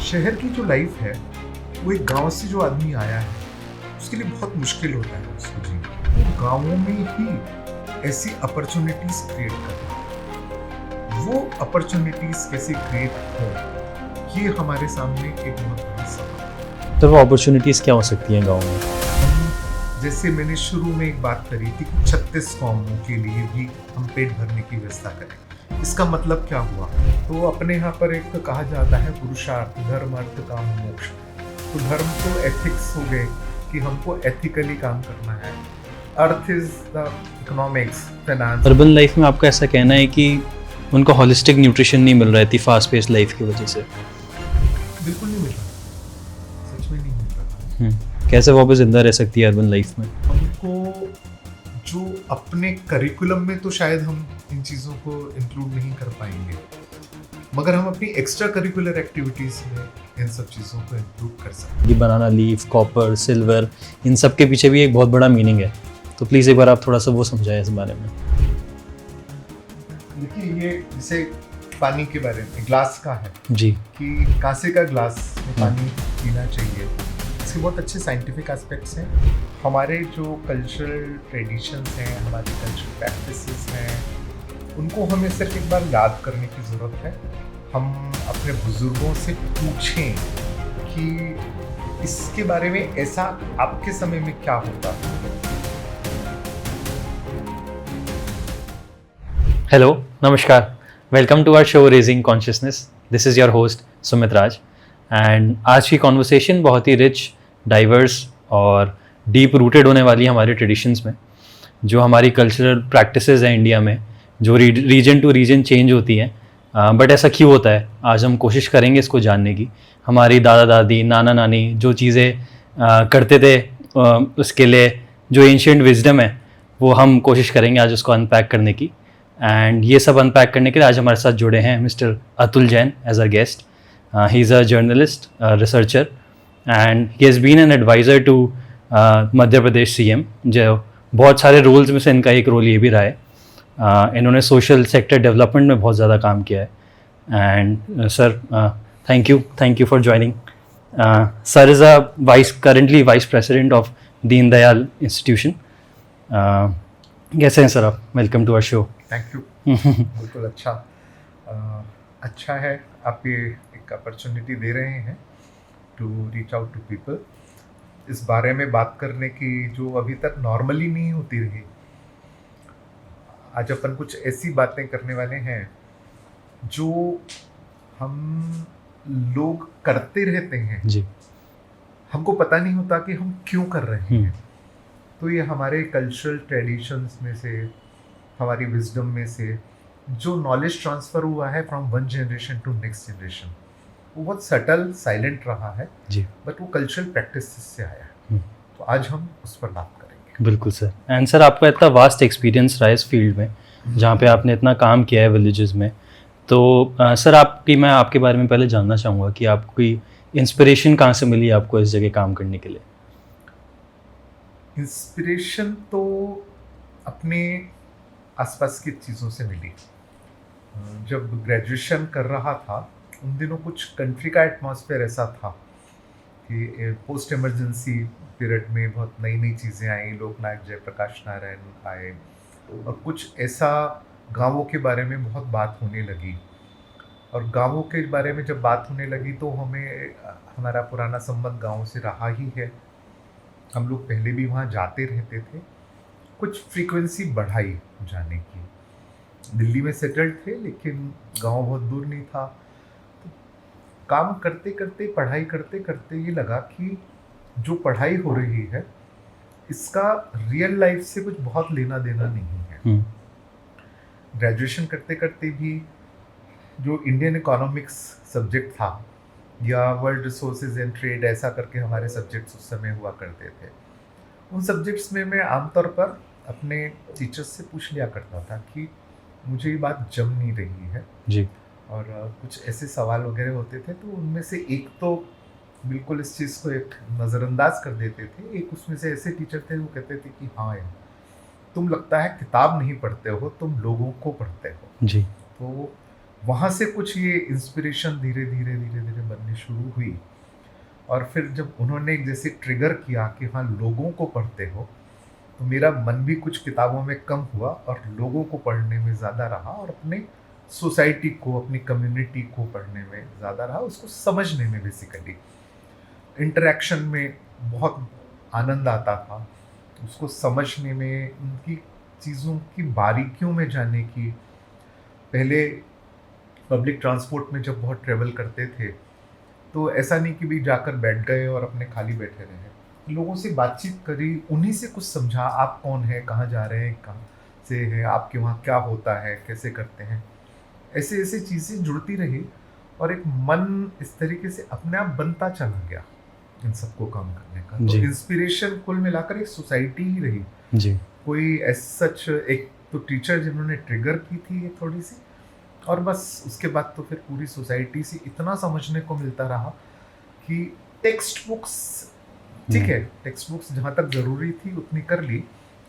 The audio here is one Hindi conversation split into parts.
शहर की जो लाइफ है वो एक गांव से जो आदमी आया है उसके लिए बहुत मुश्किल होता है उसको जीना। वो गांवों में ही ऐसी अपॉर्चुनिटीज क्रिएट करना, वो अपॉर्चुनिटीज कैसे क्रिएट हो, ये हमारे सामने एक बहुत बड़ा सवाल है। तो वो अपॉर्चुनिटीज़ क्या हो सकती हैं गाँव में? जैसे मैंने शुरू में एक बात करी थी कि 36 कौमों के लिए भी हम पेट भरने की व्यवस्था करें। इसका मतलब क्या हुआ? तो अपने यहाँ पर एक कहा जाता है पुरुषार्थ, धर्म, अर्थ, काम, मोक्ष। तो धर्म तो एथिक्स हो गए कि हमको एथिकली काम करना है। Earth is the economics, finance. Urban life में आपका ऐसा कहना है कि उनको होलिस्टिक न्यूट्रिशन नहीं मिल रहा है इतनी फास्ट पेस लाइफ की वजह से? बिल्कुल नहीं मिल रहा, सच में नहीं मिल रहा। कैसे वापस जिंदा रह सकती है अर्बन लाइफ में? हमको जो अपने करिकुलम में तो शायद हम इन चीज़ों को इंक्लूड नहीं कर पाएंगे, मगर हम अपनी एक्स्ट्रा करिकुलर एक्टिविटीज़ में इन सब चीज़ों को इंक्लूड कर सकते हैं। ये बनाना लीफ, कॉपर, सिल्वर, इन सब के पीछे भी एक बहुत बड़ा मीनिंग है, तो प्लीज़ एक बार आप थोड़ा सा वो समझाएं इस बारे में। देखिए, ये जैसे पानी के बारे में ग्लास का है जी, कि कांसे का ग्लास में पानी पीना चाहिए, इसके बहुत अच्छे साइंटिफिक एस्पेक्ट्स हैं। हमारे जो कल्चरल ट्रेडिशंस हैं, हमारी कल्चरल प्रैक्टिसेस हैं, उनको हमें सिर्फ एक बार याद करने की ज़रूरत है। हम अपने बुज़ुर्गों से पूछें कि इसके बारे में ऐसा आपके समय में क्या होता था। हेलो, नमस्कार, welcome to our show raising consciousness. This is your host Sumit Raj, and आज की कॉन्वर्सेशन बहुत ही रिच, डाइवर्स और डीप रूटेड होने वाली है हमारे ट्रेडिशंस में। जो हमारी कल्चरल प्रैक्टिसेस हैं इंडिया में, जो रीजन टू रीजन चेंज होती हैं, बट ऐसा क्यों होता है, आज हम कोशिश करेंगे इसको जानने की। हमारी दादा दादी, नाना नानी जो चीज़ें करते थे, उसके लिए जो एंशिएंट विजडम है, वो हम कोशिश करेंगे आज उसको अनपैक करने की। एंड ये सब अनपैक करने के लिए आज हमारे साथ जुड़े हैं mister Atul Jain as a guest. He is a journalist, researcher, and he has been an adviser to Madhya Pradesh CM, जो बहुत सारे रोल्स में से इनका एक रोल ये भी रहा है। इन्होंने सोशल सेक्टर डेवलपमेंट में बहुत ज़्यादा काम किया है। And sir, thank you for joining. Sir is a currently vice president of Deen Dayal institution. कैसे हैं सर आप? Welcome to our show. Thank you. बिल्कुल अच्छा है, आप ये एक अपॉर्चुनिटी दे रहे हैं to reach out to people, इस बारे में बात करने की जो अभी तक नॉर्मली नहीं होती रही। आज अपन कुछ ऐसी बातें करने वाले हैं जो हम लोग करते रहते हैं जी, हमको पता नहीं होता कि हम क्यों कर रहे हैं। तो ये हमारे कल्चरल ट्रेडिशंस में से, हमारी विजडम में से जो नॉलेज ट्रांसफ़र हुआ है from one generation to next generation, वो बहुत सटल, साइलेंट रहा है जी, बट वो कल्चरल प्रैक्टिस से आया है। तो आज हम उस पर बात करेंगे। बिल्कुल सर। एंड सर, आपका इतना वास्ट एक्सपीरियंस रहा है इस फील्ड में, जहाँ पे आपने इतना काम किया है विलेजेस में, तो सर मैं आपके बारे में पहले जानना चाहूँगा कि आपको कोई इंस्पिरेशन कहाँ से मिली आपको इस जगह काम करने के लिए? इंस्पिरेशन तो अपने आसपास की चीज़ों से मिली। जब ग्रेजुएशन कर रहा था उन दिनों कुछ कंट्री का एटमॉस्फेयर ऐसा था कि पोस्ट इमरजेंसी पीरियड में बहुत नई नई चीज़ें आई, लोकनायक जयप्रकाश नारायण आए और कुछ ऐसा गांवों के बारे में बहुत बात होने लगी। और गांवों के बारे में जब बात होने लगी तो हमारा पुराना संबंध गाँव से रहा ही है। हम लोग पहले भी वहाँ जाते रहते थे, कुछ फ्रीक्वेंसी बढ़ाई जाने की। दिल्ली में सेटल्ड थे लेकिन गांव बहुत दूर नहीं था। तो काम करते करते, पढ़ाई करते करते ये लगा कि जो पढ़ाई हो रही है इसका रियल लाइफ से कुछ बहुत लेना देना नहीं है। ग्रेजुएशन करते करते भी जो इंडियन इकोनॉमिक्स सब्जेक्ट था या वर्ल्ड रिसोर्सेज एंड ट्रेड, ऐसा करके हमारे सब्जेक्ट्स उस समय हुआ करते थे, उन सब्जेक्ट्स में मैं आमतौर पर अपने टीचर्स से पूछ लिया करता था कि मुझे ये बात जम नहीं रही है जी, और कुछ ऐसे सवाल वगैरह होते थे। तो उनमें से एक तो बिल्कुल इस चीज़ को एक नज़रअंदाज कर देते थे। एक उसमें से ऐसे टीचर थे वो कहते थे कि हाँ यार, तुम लगता है किताब नहीं पढ़ते हो, तुम लोगों को पढ़ते हो। जी, तो वहाँ से कुछ ये इंस्पिरेशन धीरे धीरे धीरे धीरे बननी शुरू हुई। और फिर जब उन्होंने जैसे ट्रिगर किया कि हाँ लोगों को पढ़ते हो, तो मेरा मन भी कुछ किताबों में कम हुआ और लोगों को पढ़ने में ज़्यादा रहा, और अपने सोसाइटी को, अपनी कम्युनिटी को पढ़ने में ज़्यादा रहा, उसको समझने में बेसिकली। इंटरेक्शन में बहुत आनंद आता था, उसको समझने में, उनकी चीज़ों की बारीकियों में जाने की। पहले पब्लिक ट्रांसपोर्ट में जब बहुत ट्रेवल करते थे, तो ऐसा नहीं कि भी जाकर बैठ गए और अपने खाली बैठे रहे, लोगों से बातचीत करी, उन्हीं से कुछ समझा, आप कौन है, कहाँ जा रहे हैं, कहाँ से हैं, आपके वहाँ क्या होता है, कैसे करते हैं, ऐसे ऐसे चीज़ें जुड़ती रही। और एक मन इस तरीके से अपने आप बनता चला गया इन सबको काम करने का। तो जी। इंस्पिरेशन कुल मिलाकर एक सोसाइटी ही रही। जी। कोई एज सच एक तो टीचर जिन्होंने ट्रिगर की थी ये थोड़ी सी, और बस उसके बाद तो फिर पूरी सोसाइटी से इतना समझने को मिलता रहा कि टेक्स्ट बुक्स, ठीक है, टेक्स्ट बुक्स जहाँ तक ज़रूरी थी उतनी कर ली,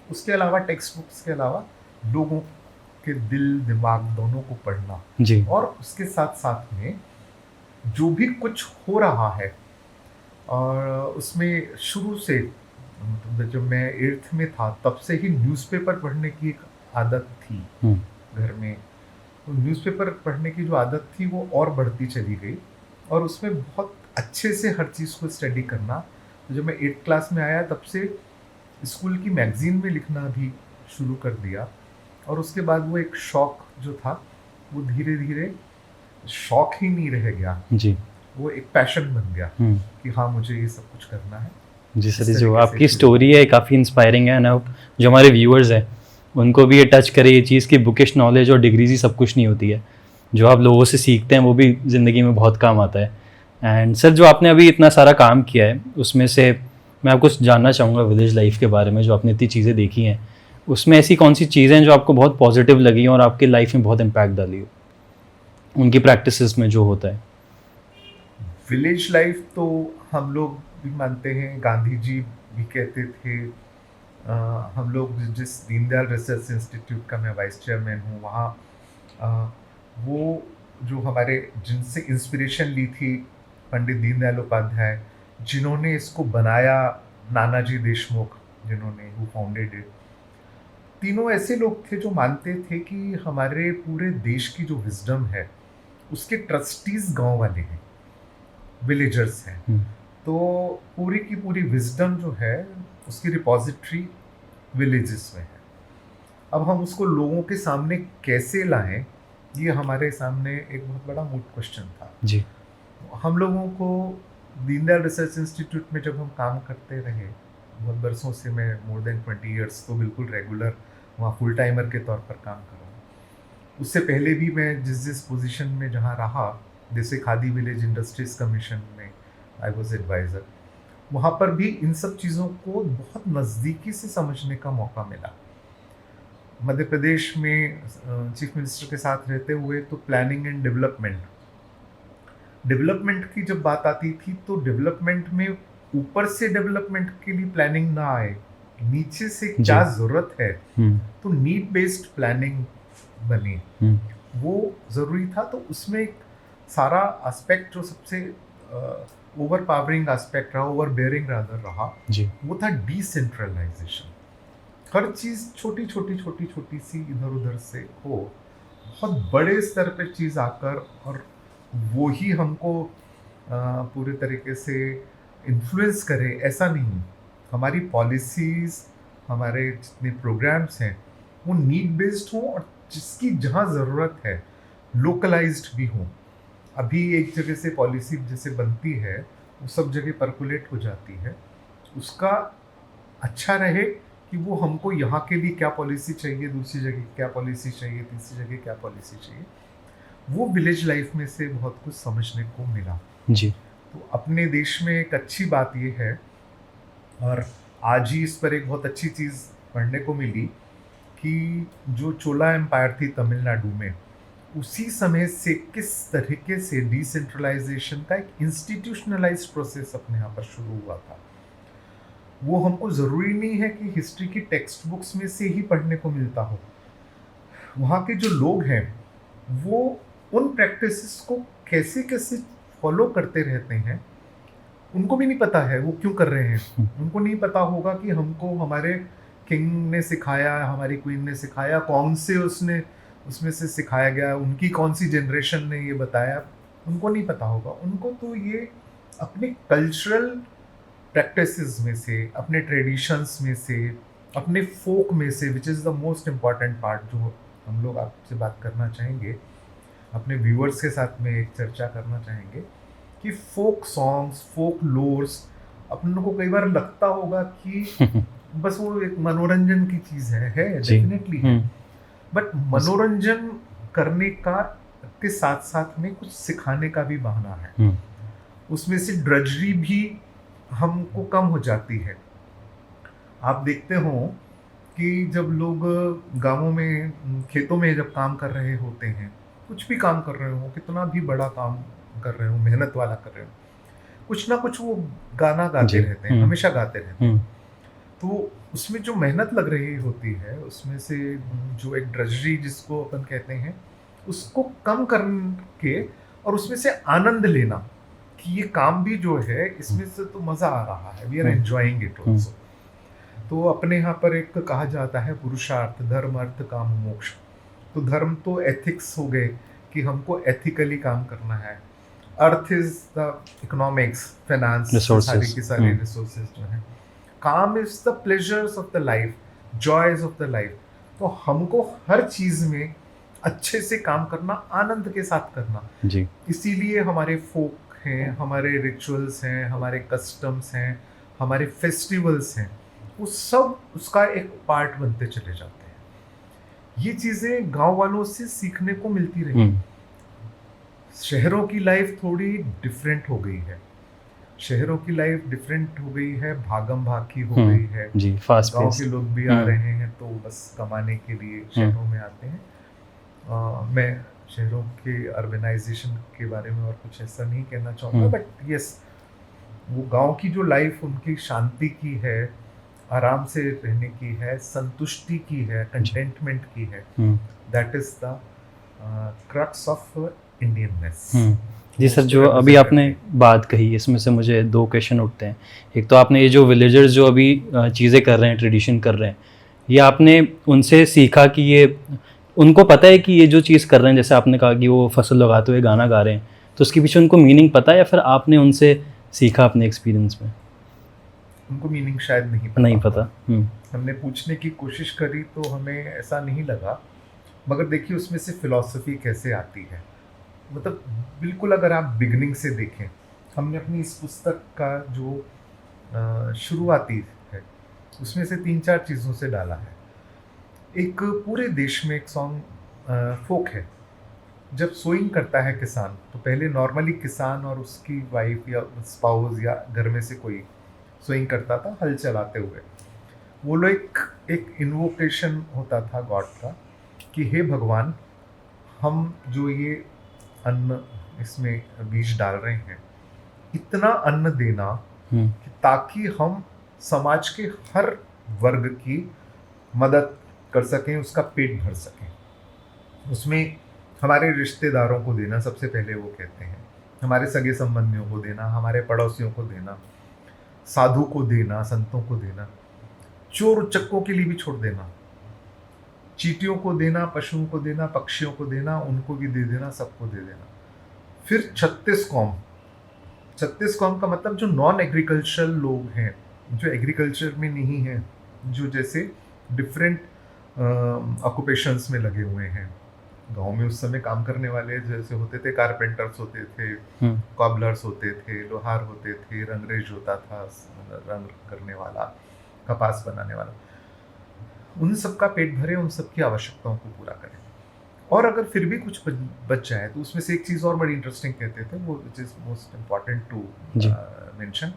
उसके अलावा टेक्स्ट बुक्स के अलावा लोगों के दिल दिमाग दोनों को पढ़ना, जी। और उसके साथ साथ में जो भी कुछ हो रहा है, और उसमें शुरू से मतलब जब मैं 8th में था तब से ही न्यूज़पेपर पढ़ने की एक आदत थी घर में। तो न्यूज़पेपर पढ़ने की जो आदत थी वो और बढ़ती चली गई, और उसमें बहुत अच्छे से हर चीज़ को स्टडी करना। तो जब मैं 8th क्लास में आया तब से स्कूल की मैगज़ीन में लिखना भी शुरू कर दिया, और उसके बाद वो एक शौक़ जो था वो धीरे धीरे शौक़ ही नहीं रह गया, जी। वो एक पैशन बन गया कि हाँ मुझे ये सब कुछ करना है। जी सर, इस जो तरीके से आपकी शुरू स्टोरी है काफ़ी इंस्पायरिंग है ना, जो हमारे व्यूअर्स हैं उनको भी ये टच करे ये चीज़ कि बुकिश नॉलेज और डिग्रीज ही सब कुछ नहीं होती है, जो आप लोगों से सीखते हैं वो भी ज़िंदगी में बहुत काम आता है। एंड सर जो आपने अभी इतना सारा काम किया है उसमें से मैं आपको जानना चाहूँगा विलेज लाइफ के बारे में, जो आपने इतनी चीज़ें देखी हैं उसमें ऐसी कौन सी चीज़ें हैं जो आपको बहुत पॉजिटिव लगी और आपकी लाइफ में बहुत इम्पैक्ट डाली हो, उनकी प्रैक्टिसेस में जो होता है। विलेज लाइफ तो हम लोग भी मानते हैं, गांधी जी भी कहते थे। हम लोग जिस दीनदयाल रिसर्च इंस्टीट्यूट का मैं वाइस चेयरमैन हूँ, वहाँ वो जो हमारे जिनसे इंस्पिरेशन ली थी पंडित दीनदयाल उपाध्याय, जिन्होंने इसको बनाया, नानाजी देशमुख जिन्होंने हु फाउंडेड इट, तीनों ऐसे लोग थे जो मानते थे कि हमारे पूरे देश की जो विजडम है उसके ट्रस्टीज गांव वाले हैं, विलेजर्स हैं। तो पूरी की पूरी विजडम जो है उसकी रिपॉजिटरी विलेजेस में है। अब हम उसको लोगों के सामने कैसे लाएं, ये हमारे सामने एक बहुत बड़ा मूड क्वेश्चन था जी। हम लोगों को। दीनदयाल रिसर्च इंस्टीट्यूट में जब हम काम करते रहे बहुत बरसों से, मैं मोर देन 20 ईयर्स तो बिल्कुल रेगुलर वहाँ फुल टाइमर के तौर पर काम कर रहा हूँ। उससे पहले भी मैं जिस पोजीशन में जहाँ रहा, जैसे खादी विलेज इंडस्ट्रीज कमीशन में आई वॉज एडवाइज़र, वहाँ पर भी इन सब चीज़ों को बहुत नज़दीकी से समझने का मौका मिला। मध्य प्रदेश में चीफ मिनिस्टर के साथ रहते हुए तो प्लानिंग एंड डेवलपमेंट की जब बात आती थी, तो डेवलपमेंट में ऊपर से डेवलपमेंट के लिए प्लानिंग ना आए, नीचे से क्या ज़रूरत है तो नीड बेस्ड प्लानिंग बनी, वो ज़रूरी था। तो उसमें एक सारा एस्पेक्ट जो सबसे ओवर पावरिंग एस्पेक्ट रहा, ओवर बेयरिंग रादर रहा जी, वो था डिसेंट्रलाइजेशन। हर चीज़ छोटी छोटी सी इधर उधर से हो, बहुत बड़े स्तर पर चीज़ आकर और वो ही हमको पूरे तरीके से इन्फ्लुएंस करे, ऐसा नहीं। हमारी पॉलिसीज़, हमारे जितने प्रोग्राम्स हैं वो नीड बेस्ड हों और जिसकी जहाँ ज़रूरत है लोकलाइज्ड भी हों। अभी एक जगह से पॉलिसी जैसे बनती है वो सब जगह परकुलेट हो जाती है, उसका अच्छा रहे कि वो हमको यहाँ के लिए क्या पॉलिसी चाहिए, दूसरी जगह क्या पॉलिसी चाहिए, तीसरी जगह क्या पॉलिसी चाहिए। वो विलेज लाइफ में से बहुत कुछ समझने को मिला जी। तो अपने देश में एक अच्छी बात ये है, और आज ही इस पर एक बहुत अच्छी चीज़ पढ़ने को मिली कि जो चोला एम्पायर थी तमिलनाडु में, उसी समय से किस तरीके से डिसेंट्रलाइजेशन का एक इंस्टीट्यूशनलाइज्ड प्रोसेस अपने यहाँ पर शुरू हुआ था। वो हमको ज़रूरी नहीं है कि हिस्ट्री की टेक्स्ट बुक्स में से ही पढ़ने को मिलता हो। वहाँ के जो लोग हैं वो उन प्रैक्टिसेस को कैसे कैसे फॉलो करते रहते हैं, उनको भी नहीं पता है वो क्यों कर रहे हैं। उनको नहीं पता होगा कि हमको हमारे किंग ने सिखाया, हमारी क्वीन ने सिखाया, कौन से उसमें से सिखाया गया, उनकी कौन सी जनरेशन ने ये बताया, उनको नहीं पता होगा। उनको तो ये अपने कल्चरल प्रैक्टिसेस में से, अपने ट्रेडिशंस में से, अपने फोक में से, which is the most important part, जो हम लोग आपसे बात करना चाहेंगे, अपने व्यूअर्स के साथ में एक चर्चा करना चाहेंगे कि फोक सॉन्ग्स, फोक लोर्स, अपन लोगों को कई बार लगता होगा कि बस वो एक मनोरंजन की चीज़ है डेफिनेटली है, बट मनोरंजन करने का के साथ साथ में कुछ सिखाने का भी बहाना है। उसमें से ड्रजरी भी हमको कम हो जाती है। आप देखते हो कि जब लोग गांवों में, खेतों में जब काम कर रहे होते हैं, कुछ भी काम कर रहे हो, कितना भी बड़ा काम कर रहे हो, मेहनत वाला कर रहे हो, कुछ ना कुछ वो गाना गाते रहते हैं, हमेशा गाते रहते हैं। तो उसमें जो मेहनत लग रही होती है, उसमें से जो एक ड्रजरी जिसको अपन कहते हैं, उसको कम करके और उसमें से आनंद लेना कि ये काम भी जो है इसमें से तो मजा आ रहा है, we are enjoying it also. तो अपने यहाँ पर एक कहा जाता है पुरुषार्थ, धर्म, अर्थ, काम, मोक्ष। तो धर्म तो एथिक्स हो गए कि हमको एथिकली काम करना है। Earth is the economics, finance, सारी की सारी रिसोर्सेज जो है। काम is the pleasures of the life, joys of the life. तो हमको हर चीज में अच्छे से काम करना, आनंद के साथ करना जी। इसीलिए हमारे फोक हैं, हमारे रिचुअल्स हैं, हमारे कस्टम्स हैं, हमारे फेस्टिवल्स हैं, वो सब उसका एक पार्ट बनते चले जाते हैं। ये चीज़ें गांव वालों से सीखने को मिलती रही। शहरों की लाइफ थोड़ी डिफरेंट हो गई है, शहरों की लाइफ डिफरेंट हो गई है, भागम भाग की हो गई है जी, फास्ट गांव पेस। के लोग भी आ रहे हैं तो बस कमाने के लिए शहरों में आते हैं। मैं शहरों के अर्बनाइजेशन के बारे में और कुछ ऐसा नहीं कहना चाहूँगा, बट यस, वो गांव की जो लाइफ उनकी शांति की है, आराम से रहने की है, संतुष्टि की है, कंटेंटमेंट की है, that is the crux of Indianness. जी सर, जो अभी आपने बात कही इसमें से मुझे दो क्वेश्चन उठते हैं। एक तो आपने ये जो विलेजर्स जो अभी चीज़ें कर रहे हैं, ट्रेडिशन कर रहे हैं, ये आपने उनसे सीखा कि ये उनको पता है कि ये जो चीज़ कर रहे हैं, जैसे आपने कहा कि वो फसल लगाते हुए गाना गा रहे हैं, तो उसके पीछे उनको मीनिंग पता है या फिर आपने उनसे सीखा अपने एक्सपीरियंस में? उनको मीनिंग शायद नहीं पता। हमने पूछने की कोशिश करी तो हमें ऐसा नहीं लगा, मगर देखिए उसमें से फिलॉसफी कैसे आती है। मतलब बिल्कुल अगर आप बिगनिंग से देखें, हमने अपनी इस पुस्तक का जो शुरुआती है उसमें से 3-4 चीज़ों से डाला है। एक पूरे देश में एक सॉन्ग फोक है, जब सोइंग करता है किसान, तो पहले नॉर्मली किसान और उसकी वाइफ या स्पाउस या घर में से कोई सोइंग करता था हल चलाते हुए। वो लोग एक इन्वोकेशन होता था गॉड का कि हे भगवान, हम जो ये अन्न इसमें बीज डाल रहे हैं, इतना अन्न देना कि ताकि हम समाज के हर वर्ग की मदद कर सकें, उसका पेट भर सकें। उसमें हमारे रिश्तेदारों को देना, सबसे पहले वो कहते हैं, हमारे सगे संबंधियों को देना, हमारे पड़ोसियों को देना, साधु को देना, संतों को देना, चोर उच्चकों के लिए भी छोड़ देना, चींटियों को देना, पशुओं को देना, पक्षियों को देना, उनको भी दे देना, सबको दे देना। फिर 36 कौम का मतलब जो नॉन एग्रीकल्चरल लोग हैं, जो एग्रीकल्चर में नहीं हैं, जो जैसे डिफरेंट ऑक्यूपेशंस में लगे हुए हैं। गांव में उस समय काम करने वाले जैसे होते थे, कारपेंटर्स होते थे, कॉबलर्स होते थे, लोहार होते थे, रंगरेज होता था, रंग करने वाला, कपास बनाने वाला, उन सबका पेट भरे, उन सबकी आवश्यकताओं को पूरा करें। और अगर फिर भी कुछ बच जाए तो उसमें से एक चीज़ और बड़ी इंटरेस्टिंग कहते थे, वो which is most important to mention,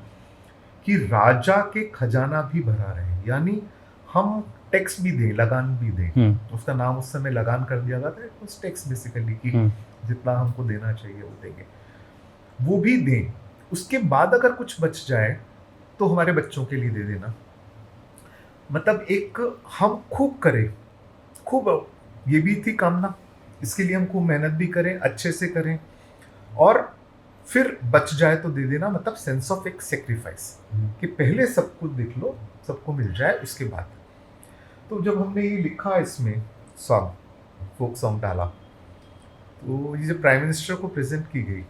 कि राजा के खजाना भी भरा रहे, यानी हम टैक्स भी दें, लगान भी दें। उसका नाम उस समय लगान कर दिया जाता है, उस टैक्स बेसिकली कि जितना हमको देना चाहिए वो देंगे, वो भी दें। उसके बाद अगर कुछ बच जाए तो हमारे बच्चों के लिए दे देना। मतलब एक हम खूब करें, खूब, ये भी थी कामना इसके लिए हम खूब मेहनत भी करें, अच्छे से करें, और फिर बच जाए तो दे देना, मतलब सेंस ऑफ एक सेक्रीफाइस कि पहले सब कुछ देख लो, सबको मिल जाए उसके बाद। तो जब हमने ये लिखा इसमें सॉन्ग, फोक सॉन्ग डाला, तो ये जब प्राइम मिनिस्टर को प्रेजेंट की गई,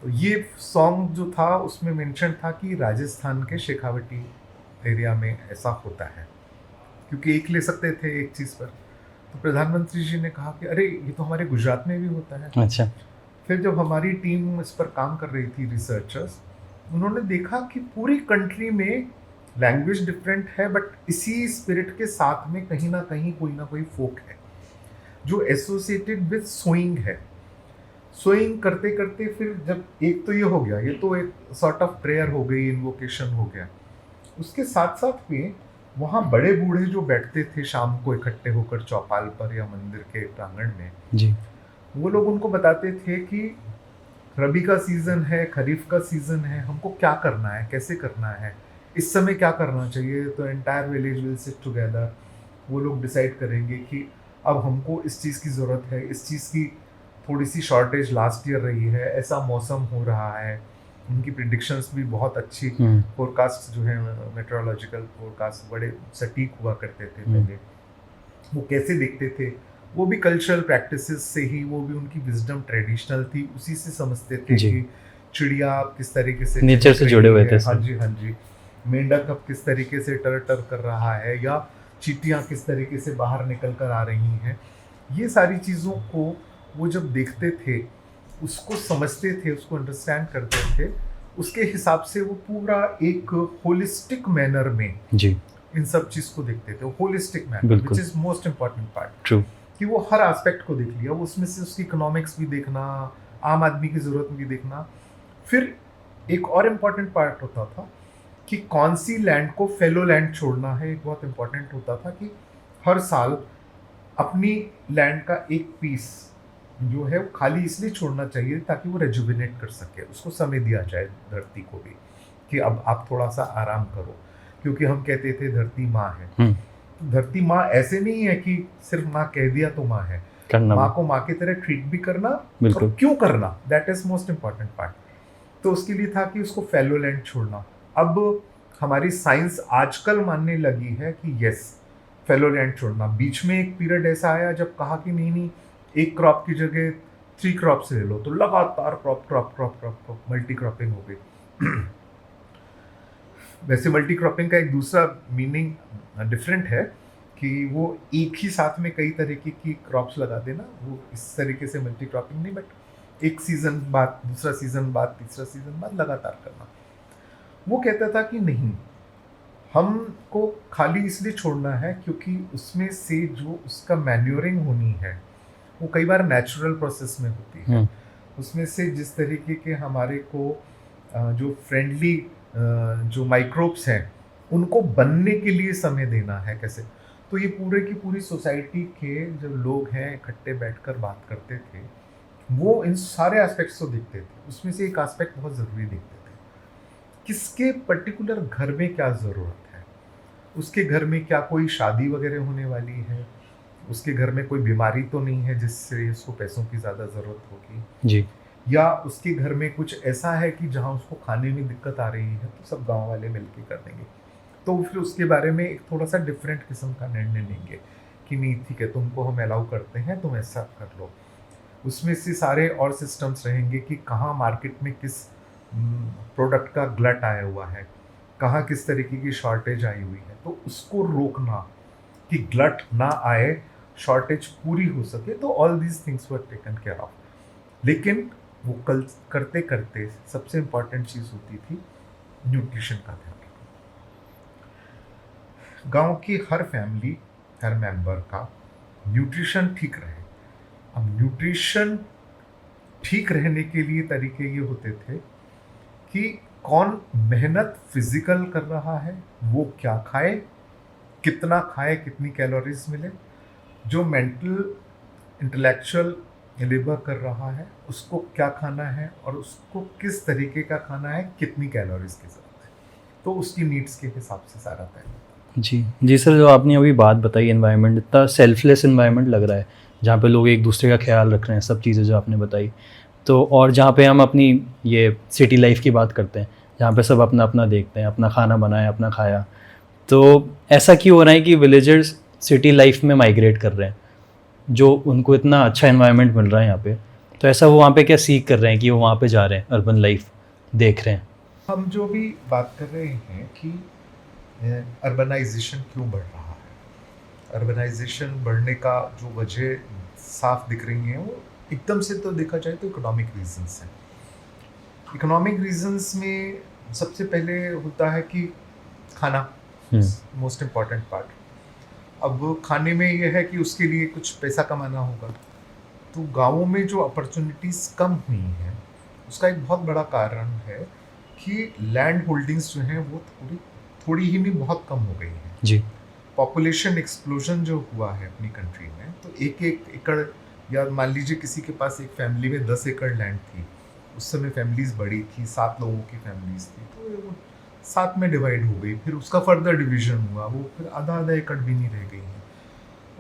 तो ये सॉन्ग जो था उसमें मेंशन था कि राजस्थान के शेखावटी एरिया में ऐसा होता है, क्योंकि एक ले सकते थे एक चीज़ पर। तो प्रधानमंत्री जी ने कहा कि अरे ये तो हमारे गुजरात में भी होता है। अच्छा। फिर जब हमारी टीम इस पर काम कर रही थी, रिसर्चर्स, उन्होंने देखा कि पूरी कंट्री में लैंग्वेज डिफरेंट है, बट इसी स्पिरिट के साथ में कहीं ना कोई फोक है जो एसोसिएटेड विद सोइंग है। सोइंग करते करते फिर जब एक तो ये हो गया, ये तो एक सॉर्ट ऑफ प्रेयर हो गई, इन्वोकेशन हो गया, उसके साथ साथ में वहाँ बड़े बूढ़े जो बैठते थे शाम को इकट्ठे होकर चौपाल पर या मंदिर के प्रांगण में जी, वो लोग उनको बताते थे कि रबी का सीज़न है, खरीफ का सीज़न है, हमको क्या करना है, कैसे करना है, इस समय क्या करना चाहिए। तो entire village will sit together, वो लोग डिसाइड करेंगे कि अब हमको इस चीज़ की ज़रूरत है, इस चीज़ की थोड़ी सी शॉर्टेज लास्ट ईयर रही है, ऐसा मौसम हो रहा है। उनकी प्रिडिक्शंस भी बहुत अच्छी, फोरकास्ट जो है मेट्रोलॉजिकल फोरकास्ट बड़े सटीक हुआ करते थे पहले। वो कैसे देखते थे, वो भी कल्चरल प्रैक्टिसेस से ही, वो भी उनकी विजडम ट्रेडिशनल थी, उसी से समझते थे कि चिड़िया किस तरीके से नेचर से जुड़े हुए थे। हाँ जी, हाँ जी। मेंढक अब किस तरीके से टर टर कर रहा है, या चींटियाँ किस तरीके से बाहर निकल कर आ रही हैं, ये सारी चीज़ों को वो जब देखते थे, उसको समझते थे, उसको अंडरस्टैंड करते थे, उसके हिसाब से वो पूरा एक होलिस्टिक मैनर में जी इन सब चीज़ को देखते थे। Holistic manner which is most important part, true, कि वो हर एस्पेक्ट को देख लिया, वो उसमें से उसकी इकोनॉमिक्स भी देखना, आम आदमी की ज़रूरत भी देखना। फिर एक और इम्पॉर्टेंट पार्ट होता था कि कौन सी लैंड को फेलो लैंड छोड़ना है। एक बहुत इम्पॉर्टेंट होता था कि हर साल अपनी लैंड का एक पीस जो है वो खाली इसलिए छोड़ना चाहिए ताकि वो रेजुविनेट कर सके, उसको समय दिया जाए धरती को भी कि अब आप थोड़ा सा आराम करो, क्योंकि हम कहते थे धरती माँ है। धरती माँ ऐसे नहीं है कि सिर्फ माँ कह दिया तो माँ है, माँ को माँ की तरह ट्रीट भी करना, और क्यों करना, that is most important part. तो उसके लिए था कि उसको फेलो लैंड छोड़ना। अब हमारी साइंस आजकल मानने लगी है कि यस, फेलो लैंड छोड़ना। बीच में एक पीरियड ऐसा आया जब कहा कि नहीं, एक क्रॉप की जगह 3 क्रॉप्स ले लो, तो लगातार क्रॉप मल्टी क्रॉपिंग हो गई। वैसे मल्टी क्रॉपिंग का एक दूसरा मीनिंग डिफरेंट है कि वो एक ही साथ में कई तरीके की क्रॉप्स लगा देना, वो इस तरीके से मल्टी क्रॉपिंग नहीं, बट एक सीजन बाद, दूसरा सीजन बाद, तीसरा सीजन बाद लगातार करना। वो कहता था कि नहीं, हमको खाली इसलिए छोड़ना है क्योंकि उसमें से जो उसका मैन्योरिंग होनी है वो कई बार नेचुरल प्रोसेस में होती है। उसमें से जिस तरीके के हमारे को जो फ्रेंडली जो माइक्रोब्स हैं उनको बनने के लिए समय देना है कैसे। तो ये पूरे की पूरी सोसाइटी के जो लोग हैं इकट्ठे बैठकर बात करते थे, वो इन सारे एस्पेक्ट्स को देखते थे। उसमें से एक एस्पेक्ट बहुत ज़रूरी देखते थे, किसके पर्टिकुलर घर में क्या ज़रूरत है, उसके घर में क्या कोई शादी वगैरह होने वाली है, उसके घर में कोई बीमारी तो नहीं है जिससे उसको पैसों की ज़्यादा ज़रूरत होगी जी, या उसके घर में कुछ ऐसा है कि जहाँ उसको खाने में दिक्कत आ रही है, तो सब गांव वाले मिलके कर देंगे। तो फिर उसके बारे में एक थोड़ा सा डिफरेंट किस्म का निर्णय लेंगे कि नहीं ठीक है, तुमको हम अलाउ करते हैं, तुम ऐसा कर लो। उसमें से सारे और सिस्टम्स रहेंगे कि कहाँ मार्केट में किस प्रोडक्ट का ग्लट आया हुआ है, कहाँ किस तरीके की शॉर्टेज आई हुई है, तो उसको रोकना कि ग्लट ना आए, शॉर्टेज पूरी हो सके। तो all these things were taken care of. लेकिन वो कल करते करते सबसे इम्पॉर्टेंट चीज़ होती थी न्यूट्रिशन का ध्यान रखना। गांव की हर फैमिली, हर मेंबर का न्यूट्रिशन ठीक रहे। अब न्यूट्रिशन ठीक रहने के लिए तरीके ये होते थे कि कौन मेहनत फिजिकल कर रहा है, वो क्या खाए, कितना खाए, कितनी कैलोरीज मिले, जो मेंटल इंटेलेक्चुअल लेबर कर रहा है उसको क्या खाना है और उसको किस तरीके का खाना है, कितनी कैलोरीज की ज़रूरत है, तो उसकी नीड्स के हिसाब से सारा तय होता है। जी जी सर, जो आपने अभी बात बताई एनवायरनमेंट, इतना सेल्फलेस एनवायरनमेंट लग रहा है, जहाँ पे लोग एक दूसरे का ख्याल रख रहे हैं, सब चीज़ें जो आपने बताई। तो और जहाँ पे हम अपनी ये सिटी लाइफ की बात करते हैं, जहाँ पे सब अपना अपना देखते हैं, अपना खाना बनाया, अपना खाया। तो ऐसा क्यों हो रहा है कि विलेजर्स सिटी लाइफ में माइग्रेट कर रहे हैं, जो उनको इतना अच्छा एनवायरनमेंट मिल रहा है यहाँ पे? तो ऐसा वो वहाँ पे क्या सीख कर रहे हैं कि वो वहाँ पे जा रहे हैं, अर्बन लाइफ देख रहे हैं? हम जो भी बात कर रहे हैं कि अर्बनाइजेशन क्यों बढ़ रहा है, अर्बनाइजेशन बढ़ने का जो वजह साफ दिख रही है वो एकदम से तो देखा जाए तो इकोनॉमिक रीजंस हैं। इकोनॉमिक रीजंस में सबसे पहले होता है कि खाना, मोस्ट इम्पॉर्टेंट पार्ट। अब खाने में यह है कि उसके लिए कुछ पैसा कमाना होगा, तो गाँवों में जो अपॉर्चुनिटीज़ कम हुई हैं उसका एक बहुत बड़ा कारण है कि लैंड होल्डिंग्स जो हैं वो थोड़ी ही नहीं बहुत कम हो गई हैं जी। पॉपुलेशन एक्सप्लोजन जो हुआ है अपनी कंट्री में, तो एक एक एकड़, या मान लीजिए किसी के पास एक फैमिली में 10 एकड़ लैंड थी, उस समय फैमिलीज बड़ी थी, 7 लोगों की फैमिलीज थी, तो वो 7 में डिवाइड हो गई, फिर उसका फर्दर डिवीजन हुआ, वो फिर आधा आधा एकड़ भी नहीं रह गई है।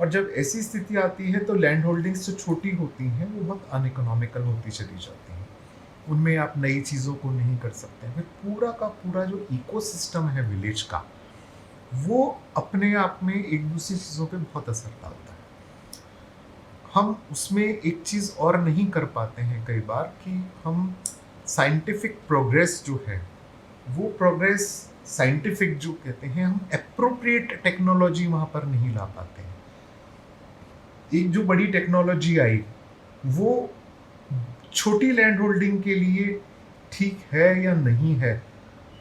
और जब ऐसी स्थिति आती है तो लैंड होल्डिंग्स जो छोटी होती हैं वो बहुत अनइकोनॉमिकल होती चली जाती हैं, उनमें आप नई चीज़ों को नहीं कर सकते हैं। फिर पूरा का पूरा जो इकोसिस्टम है विलेज का, वो अपने आप में एक दूसरी चीज़ों पे बहुत असर डालता है। हम उसमें एक चीज़ और नहीं कर पाते हैं कई बार कि हम साइंटिफिक प्रोग्रेस जो है वो प्रोग्रेस, साइंटिफिक जो कहते हैं, हम एप्रोप्रिएट टेक्नोलॉजी वहाँ पर नहीं ला पाते हैं। एक जो बड़ी टेक्नोलॉजी आई वो छोटी लैंड होल्डिंग के लिए ठीक है या नहीं है,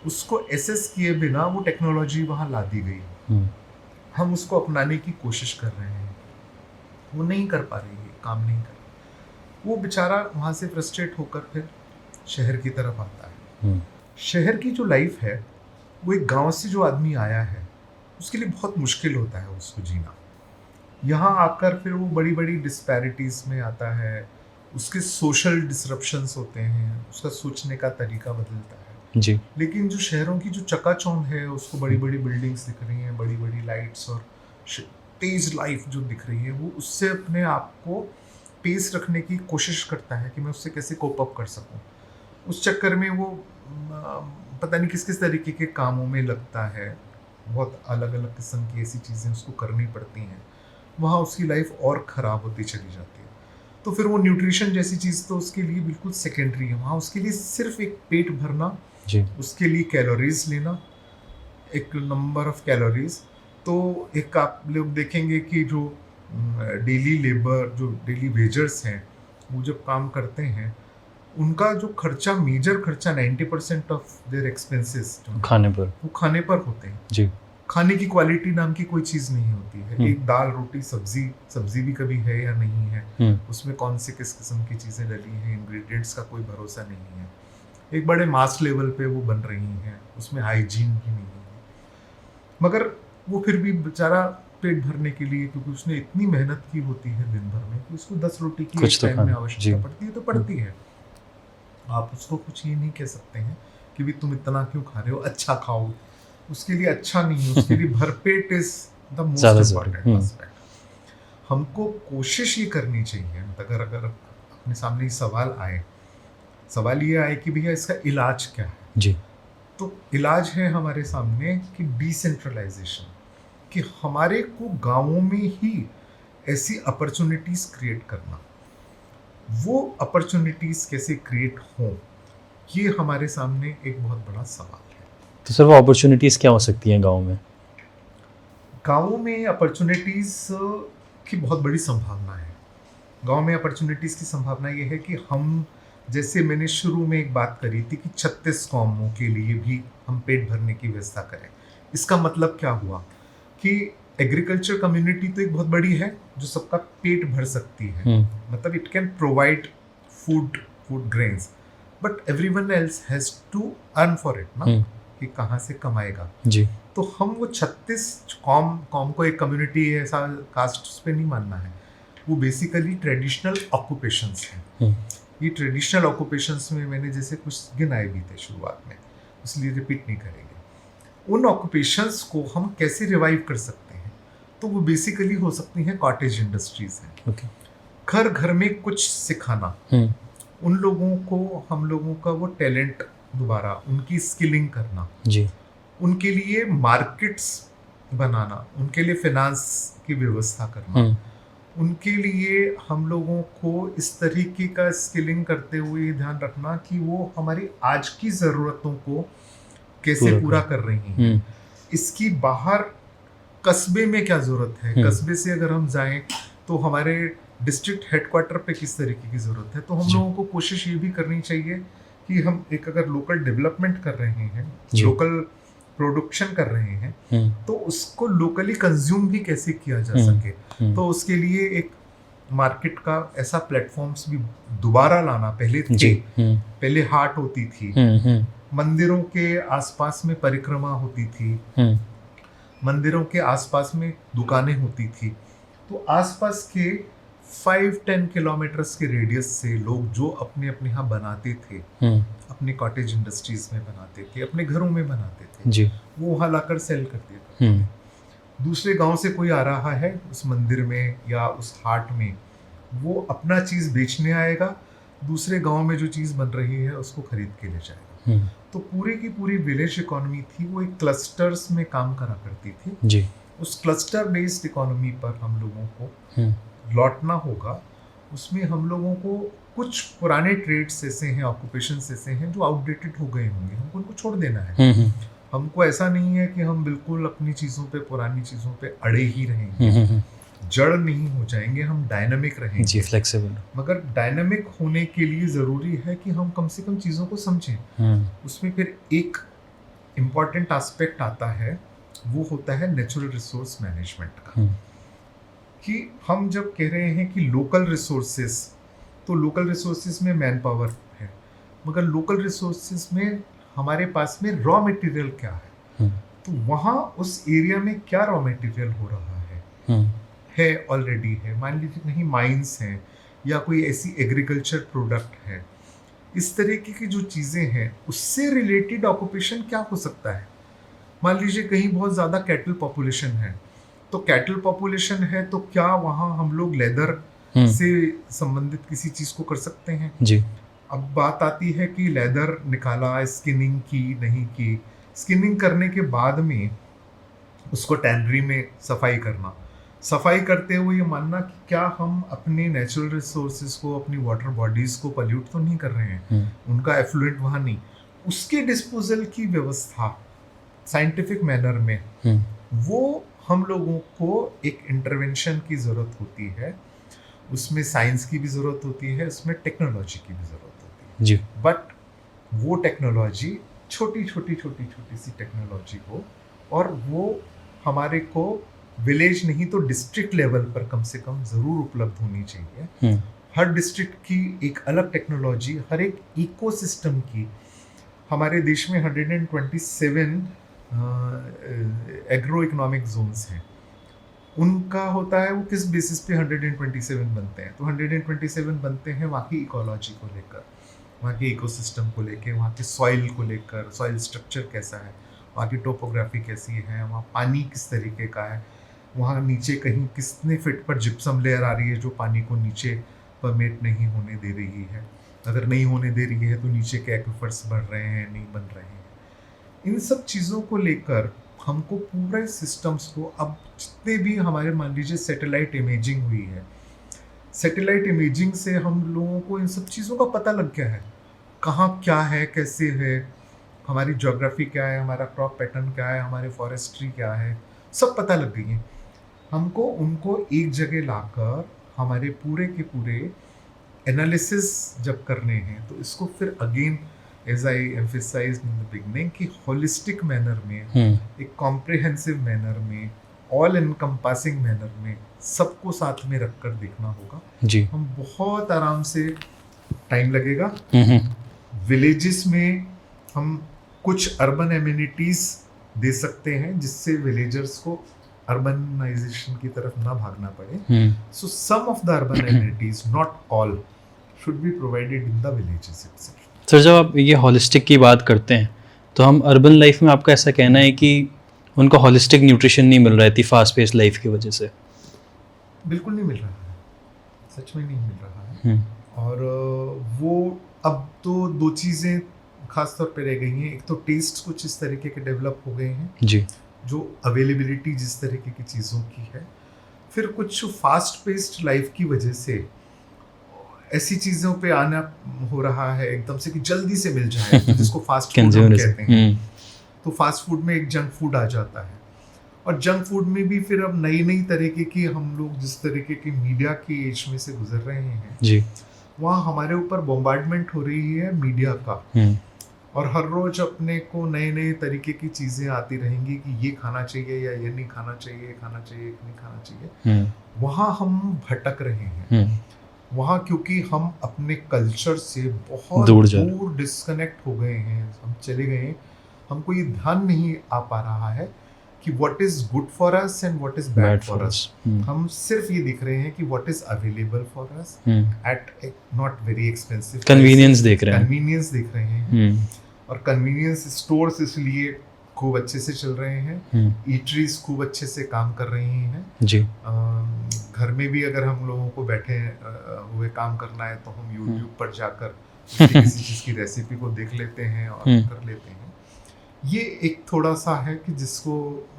उसको एसेस किए बिना वो टेक्नोलॉजी वहाँ ला दी गई। हम उसको अपनाने की कोशिश कर रहे हैं, वो नहीं कर पा रही है, काम नहीं कर रही। वो बेचारा वहाँ से फ्रस्ट्रेट होकर फिर शहर की तरफ आता है। शहर की जो लाइफ है वो एक गांव से जो आदमी आया है उसके लिए बहुत मुश्किल होता है उसको जीना। यहाँ आकर फिर वो बड़ी बड़ी डिस्पैरिटीज़ में आता है, उसके सोशल डिसरप्शंस होते हैं, उसका सोचने का तरीका बदलता है जी। लेकिन जो शहरों की जो चकाचौंध है, उसको बड़ी बड़ी बिल्डिंग्स दिख रही हैं, बड़ी बड़ी लाइट्स और तेज लाइफ जो दिख रही है, वो उससे अपने आप को पेस रखने की कोशिश करता है कि मैं उससे कैसे कोप अप कर सकूं। उस चक्कर में वो पता नहीं किस किस तरीके के कामों में लगता है, बहुत अलग अलग किस्म की ऐसी चीज़ें उसको करनी पड़ती हैं, वहाँ उसकी लाइफ और ख़राब होती चली जाती है। तो फिर वो न्यूट्रिशन जैसी चीज़ तो उसके लिए बिल्कुल सेकेंडरी है, वहाँ उसके लिए सिर्फ एक पेट भरना जी। उसके लिए कैलोरीज लेना, एक नंबर ऑफ कैलोरीज। तो एक आप लोग देखेंगे कि जो डेली लेबर, जो डेली वेजर्स हैं, वो जब काम करते हैं उनका जो खर्चा, मेजर खर्चा 90% ऑफ देयर एक्सपेंसेस खाने पर, वो खाने पर होते हैं जी। खाने की क्वालिटी नाम की कोई चीज़ नहीं होती है। एक दाल रोटी सब्जी भी कभी है या नहीं है, उसमें कौन से किस किस्म की चीज़ें डली हैं, इंग्रेडिएंट्स का कोई भरोसा नहीं है। एक बड़े मास लेवल पे वो बन रही हैं, उसमें हाइजीन भी नहीं है, मगर वो फिर भी बेचारा पेट भरने के लिए, क्योंकि उसने इतनी मेहनत की होती है दिन भर में कि उसको 10 रोटी की एक टाइम में आवश्यकता पड़ती है, तो पड़ती है। आप उसको कुछ ये नहीं कह सकते हैं कि भी तुम इतना क्यों खा रहे हो, अच्छा खाओ, उसके लिए अच्छा नहीं है, उसके लिए भरपेट is the most important aspect. हमको कोशिश ये करनी चाहिए, अगर अपने सामने सवाल ये आए कि भैया इसका इलाज क्या है, जी। तो इलाज है हमारे सामने कि डिसेंट्रलाइजेशन, कि हमारे को गांवों में ही ऐसी अपॉर्चुनिटीज क्रिएट करना। वो अपॉर्चुनिटीज कैसे क्रिएट हों, ये हमारे सामने एक बहुत बड़ा सवाल है। तो सर वो अपॉर्चुनिटीज़ क्या हो सकती हैं गाँव में? गाँवों में अपॉर्चुनिटीज़ की बहुत बड़ी संभावना है। गाँव में अपॉर्चुनिटीज़ की संभावना ये है कि हम, जैसे मैंने शुरू में एक बात करी थी कि 36 कौमों के लिए भी हम पेट भरने की व्यवस्था करें। इसका मतलब क्या हुआ कि एग्रीकल्चर कम्युनिटी तो एक बहुत बड़ी है जो सबका पेट भर सकती है, मतलब it can provide food grains, but everyone else has to earn for it ना, कि कहाँ से कमाएगा जी। तो हम वो 36 कॉम को एक कम्युनिटी ऐसा कास्ट पे नहीं मानना है, वो बेसिकली ट्रेडिशनल ऑक्यूपेशंस हैं। ये ट्रेडिशनल ऑक्यूपेशंस में मैंने जैसे कुछ गिनाए भी थे शुरुआत में, इसलिए रिपीट नहीं करेंगे। उन ऑक्यूपेशंस को हम कैसे रिवाइव कर सकते हैं, तो वो बेसिकली हो सकती हैं कॉटेज इंडस्ट्रीज हैं। घर घर में कुछ सिखाना, उन लोगों को, हम लोगों का वो टैलेंट दोबारा उनकी स्किलिंग करना जी, उनके लिए मार्केट्स बनाना, उनके लिए फाइनेंस की व्यवस्था करना, उनके लिए हम लोगों को इस तरीके का स्किलिंग करते हुए ध्यान रखना कि वो हमारी आज की ज़रूरतों को कैसे पूरा कर रही हैं। इसकी बाहर कस्बे में क्या ज़रूरत है, कस्बे से अगर हम जाएं तो हमारे डिस्ट्रिक्ट हेडक्वार्टर पे किस तरीके की ज़रूरत है। तो हम लोगों को कोशिश ये भी करनी चाहिए कि हम एक अगर लोकल डेवलपमेंट कर रहे हैं, लोकल प्रोडक्शन कर रहे हैं, तो उसको लोकली कंज्यूम भी कैसे किया जा सके। तो उसके लिए एक मार्केट का ऐसा प्लेटफॉर्म्स भी दोबारा लाना, पहले थे, पहले हाट होती थी, मंदिरों के आसपास में परिक्रमा होती थी, मंदिरों के आसपास में दुकानें होती थी, तो आसपास के 5-10 किलोमीटर्स के रेडियस से लोग जो अपने अपने यहाँ बनाते थे, अपने कॉटेज इंडस्ट्रीज में बनाते थे, अपने घरों में बनाते थे जी, वो वहाँ लाकर सेल कर दिया करते। दूसरे गांव से कोई आ रहा है उस मंदिर में या उस हाट में, वो अपना चीज़ बेचने आएगा, दूसरे गांव में जो चीज़ बन रही है उसको खरीद के ले जाएगा। तो पूरी की पूरी विलेज इकोनॉमी थी, वो एक क्लस्टर्स में काम करा करती थी जी। उस क्लस्टर बेस्ड इकोनॉमी पर हम लोगों को लौटना होगा। उसमें हम लोगों को कुछ पुराने ट्रेड्स ऐसे हैं, ऑक्यूपेशंस ऐसे हैं जो आउटडेटेड हो गए होंगे, हमको उनको छोड़ देना है। हमको ऐसा नहीं है कि हम बिल्कुल अपनी चीज़ों पे, पुरानी चीज़ों पे अड़े ही रहेंगे, जड़ नहीं हो जाएंगे, हम डायनामिक रहेंगे जी, फ्लेक्सिबल। मगर डायनामिक होने के लिए ज़रूरी है कि हम कम से कम चीज़ों को समझें। उसमें फिर एक इम्पॉर्टेंट एस्पेक्ट आता है, वो होता है नेचुरल रिसोर्स मैनेजमेंट का। कि हम जब कह रहे हैं कि लोकल रिसोर्सेज, तो लोकल रिसोर्सेज में मैन पावर है, मगर लोकल रिसोर्सेज में हमारे पास में रॉ मटेरियल क्या है, तो वहाँ उस एरिया में क्या रॉ मटेरियल हो रहा है ऑलरेडी है। मान लीजिए कहीं माइंस हैं या कोई ऐसी एग्रीकल्चर प्रोडक्ट है, इस तरीके की जो चीज़ें हैं उससे रिलेटेड ऑक्यूपेशन क्या हो सकता है। मान लीजिए कहीं बहुत ज़्यादा कैटल पॉपुलेशन है, तो कैटल पॉपुलेशन है तो क्या वहाँ हम लोग लेदर से संबंधित किसी चीज़ को कर सकते हैं जी। अब बात आती है कि लेदर निकाला, स्किनिंग की नहीं की, स्किनिंग करने के बाद में उसको टैनरी में सफाई करना, सफाई करते हुए ये मानना कि क्या हम अपने नेचुरल रिसोर्सेज को, अपनी वाटर बॉडीज को पल्यूट तो नहीं कर रहे हैं, उनका एफ्लुएंट वहाँ नहीं, उसके डिस्पोजल की व्यवस्था साइंटिफिक मैनर में, वो हम लोगों को एक इंटरवेंशन की ज़रूरत होती है। उसमें साइंस की भी ज़रूरत होती है, उसमें टेक्नोलॉजी की भी ज़रूरत होती है जी। बट वो टेक्नोलॉजी छोटी सी टेक्नोलॉजी हो, और वो हमारे को विलेज नहीं तो डिस्ट्रिक्ट लेवल पर कम से कम ज़रूर उपलब्ध होनी चाहिए। हर डिस्ट्रिक्ट की एक अलग टेक्नोलॉजी, हर एक इकोसिस्टम की। हमारे देश में 127 एग्रो इकोनॉमिक जोन्स हैं, उनका होता है वो किस बेसिस पे 127 बनते हैं। तो 127 बनते हैं वहाँ की इकोलॉजी को लेकर, वहाँ के इकोसिस्टम को लेकर, वहाँ के सॉइल को लेकर, सॉइल स्ट्रक्चर कैसा है, वहाँ की टोपोग्राफी कैसी है, वहाँ पानी किस तरीके का है, वहाँ नीचे कहीं कितने फिट पर जिप्सम लेयर आ रही है जो पानी को नीचे परमेट नहीं होने दे रही है, अगर नहीं होने दे रही है तो नीचे के एक्विफर्स बढ़ रहे हैं, नहीं बन रहे हैं। इन सब चीज़ों को लेकर हमको पूरे सिस्टम्स को, अब जितने भी हमारे मान लीजिए सैटेलाइट इमेजिंग हुई है, सैटेलाइट इमेजिंग से हम लोगों को इन सब चीज़ों का पता लग गया है, कहाँ क्या है, कैसे है, हमारी ज्योग्राफी क्या है, हमारा क्रॉप पैटर्न क्या है, हमारे फॉरेस्ट्री क्या है, सब पता लग गई है। हमको उनको एक जगह लाकर हमारे पूरे के पूरे एनालिसिस जब करने हैं, तो इसको फिर again as I emphasized in the beginning कि holistic manner में, एक comprehensive manner में, all encompassing manner में सबको साथ में रखकर देखना होगा जी। हम बहुत आराम से, टाइम लगेगा, विलेजेस में हम कुछ अर्बन एमिनिटीज दे सकते हैं जिससे विलेजर्स को अर्बनाइजेशन की तरफ ना भागना पड़े। So some of the urban amenities, not all, should be provided in the villages itself. Sir, जब आप ये हॉलिस्टिक की बात करते हैं तो हम अर्बन लाइफ में, आपका ऐसा कहना है कि उनको हॉलिस्टिक न्यूट्रिशन नहीं मिल रहा है इतनी फास्ट पेस्ड लाइफ की वजह से? बिल्कुल नहीं मिल रहा है, सच में नहीं मिल रहा है। हम्म, और वो अब तो दो चीज़ें खास तौर पे रह गई हैं। एक तो टेस्ट कुछ इस तरीके के डेवलप हो गए हैं, जी जो अवेलेबिलिटी जिस तरीके की चीज़ों की है, फिर कुछ फास्ट पेस्ड लाइफ की वजह से ऐसी चीज़ों पे आना हो रहा है एकदम से कि जल्दी से मिल जाए, जिसको फास्ट फूड हम कंज्यूमरिज्म। कहते हैं। तो फास्ट फूड में एक जंक फूड आ जाता है, और जंक फूड में भी फिर अब नई नई तरीके की, हम लोग जिस तरीके की मीडिया की एज में से गुजर रहे हैं, जी वहाँ हमारे ऊपर बॉम्बार्डमेंट हो रही है मीडिया का, और हर रोज अपने को नए नए तरीके की चीज़ें आती रहेंगी कि ये खाना चाहिए या ये नहीं खाना चाहिए, ये खाना चाहिए, ये नहीं खाना चाहिए। वहाँ हम भटक रहे हैं। वहाँ क्योंकि हम अपने कल्चर से बहुत दूर डिस्कनेक्ट हो गए हैं, हम चले गए हैं। हमको ये ध्यान नहीं आ पा रहा है कि what is good for us and what is bad for us. हम सिर्फ ये दिख रहे हैं कि what is available for us at not very expensive, convenience देख रहे हैं, कन्वीनियंस देख रहे हैं। और कन्वीनियंस स्टोर्स इसलिए खूब अच्छे से चल रहे हैं, ईटरीज खूब अच्छे से काम कर रही हैं जी। घर में भी अगर हम लोगों को बैठे हुए काम करना है तो हम YouTube पर जाकर किसी चीज़ की रेसिपी को देख लेते हैं और कर लेते हैं। ये एक थोड़ा सा है कि जिसको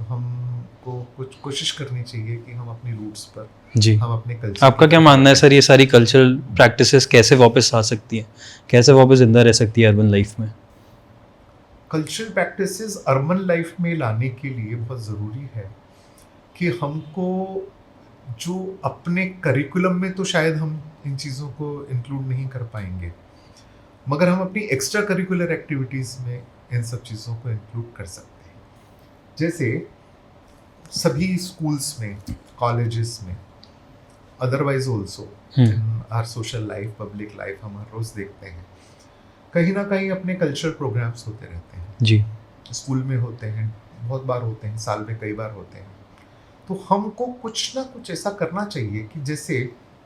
हमको कुछ कोशिश करनी चाहिए कि हम अपनी रूट्स पर जी, हम अपने कल्चर। आपका क्या मानना है सर, ये सारी कल्चरल प्रैक्टिसेस कैसे वापस आ सकती है, कैसे वापस जिंदा रह सकती है अर्बन लाइफ में? कल्चरल प्रैक्टिसेस अर्बन लाइफ में लाने के लिए बहुत ज़रूरी है कि हमको जो अपने करिकुलम में तो शायद हम इन चीज़ों को इंक्लूड नहीं कर पाएंगे, मगर हम अपनी एक्स्ट्रा करिकुलर एक्टिविटीज़ में इन सब चीज़ों को इंक्लूड कर सकते हैं। जैसे सभी स्कूल्स में, कॉलेजेस में, otherwise also in our social life, public life, हम हर रोज़ देखते हैं कहीं ना कहीं अपने कल्चरल प्रोग्राम्स होते रहते हैं जी। स्कूल में होते हैं, बहुत बार होते हैं, साल में कई बार होते हैं। तो हमको कुछ ना कुछ ऐसा करना चाहिए कि जैसे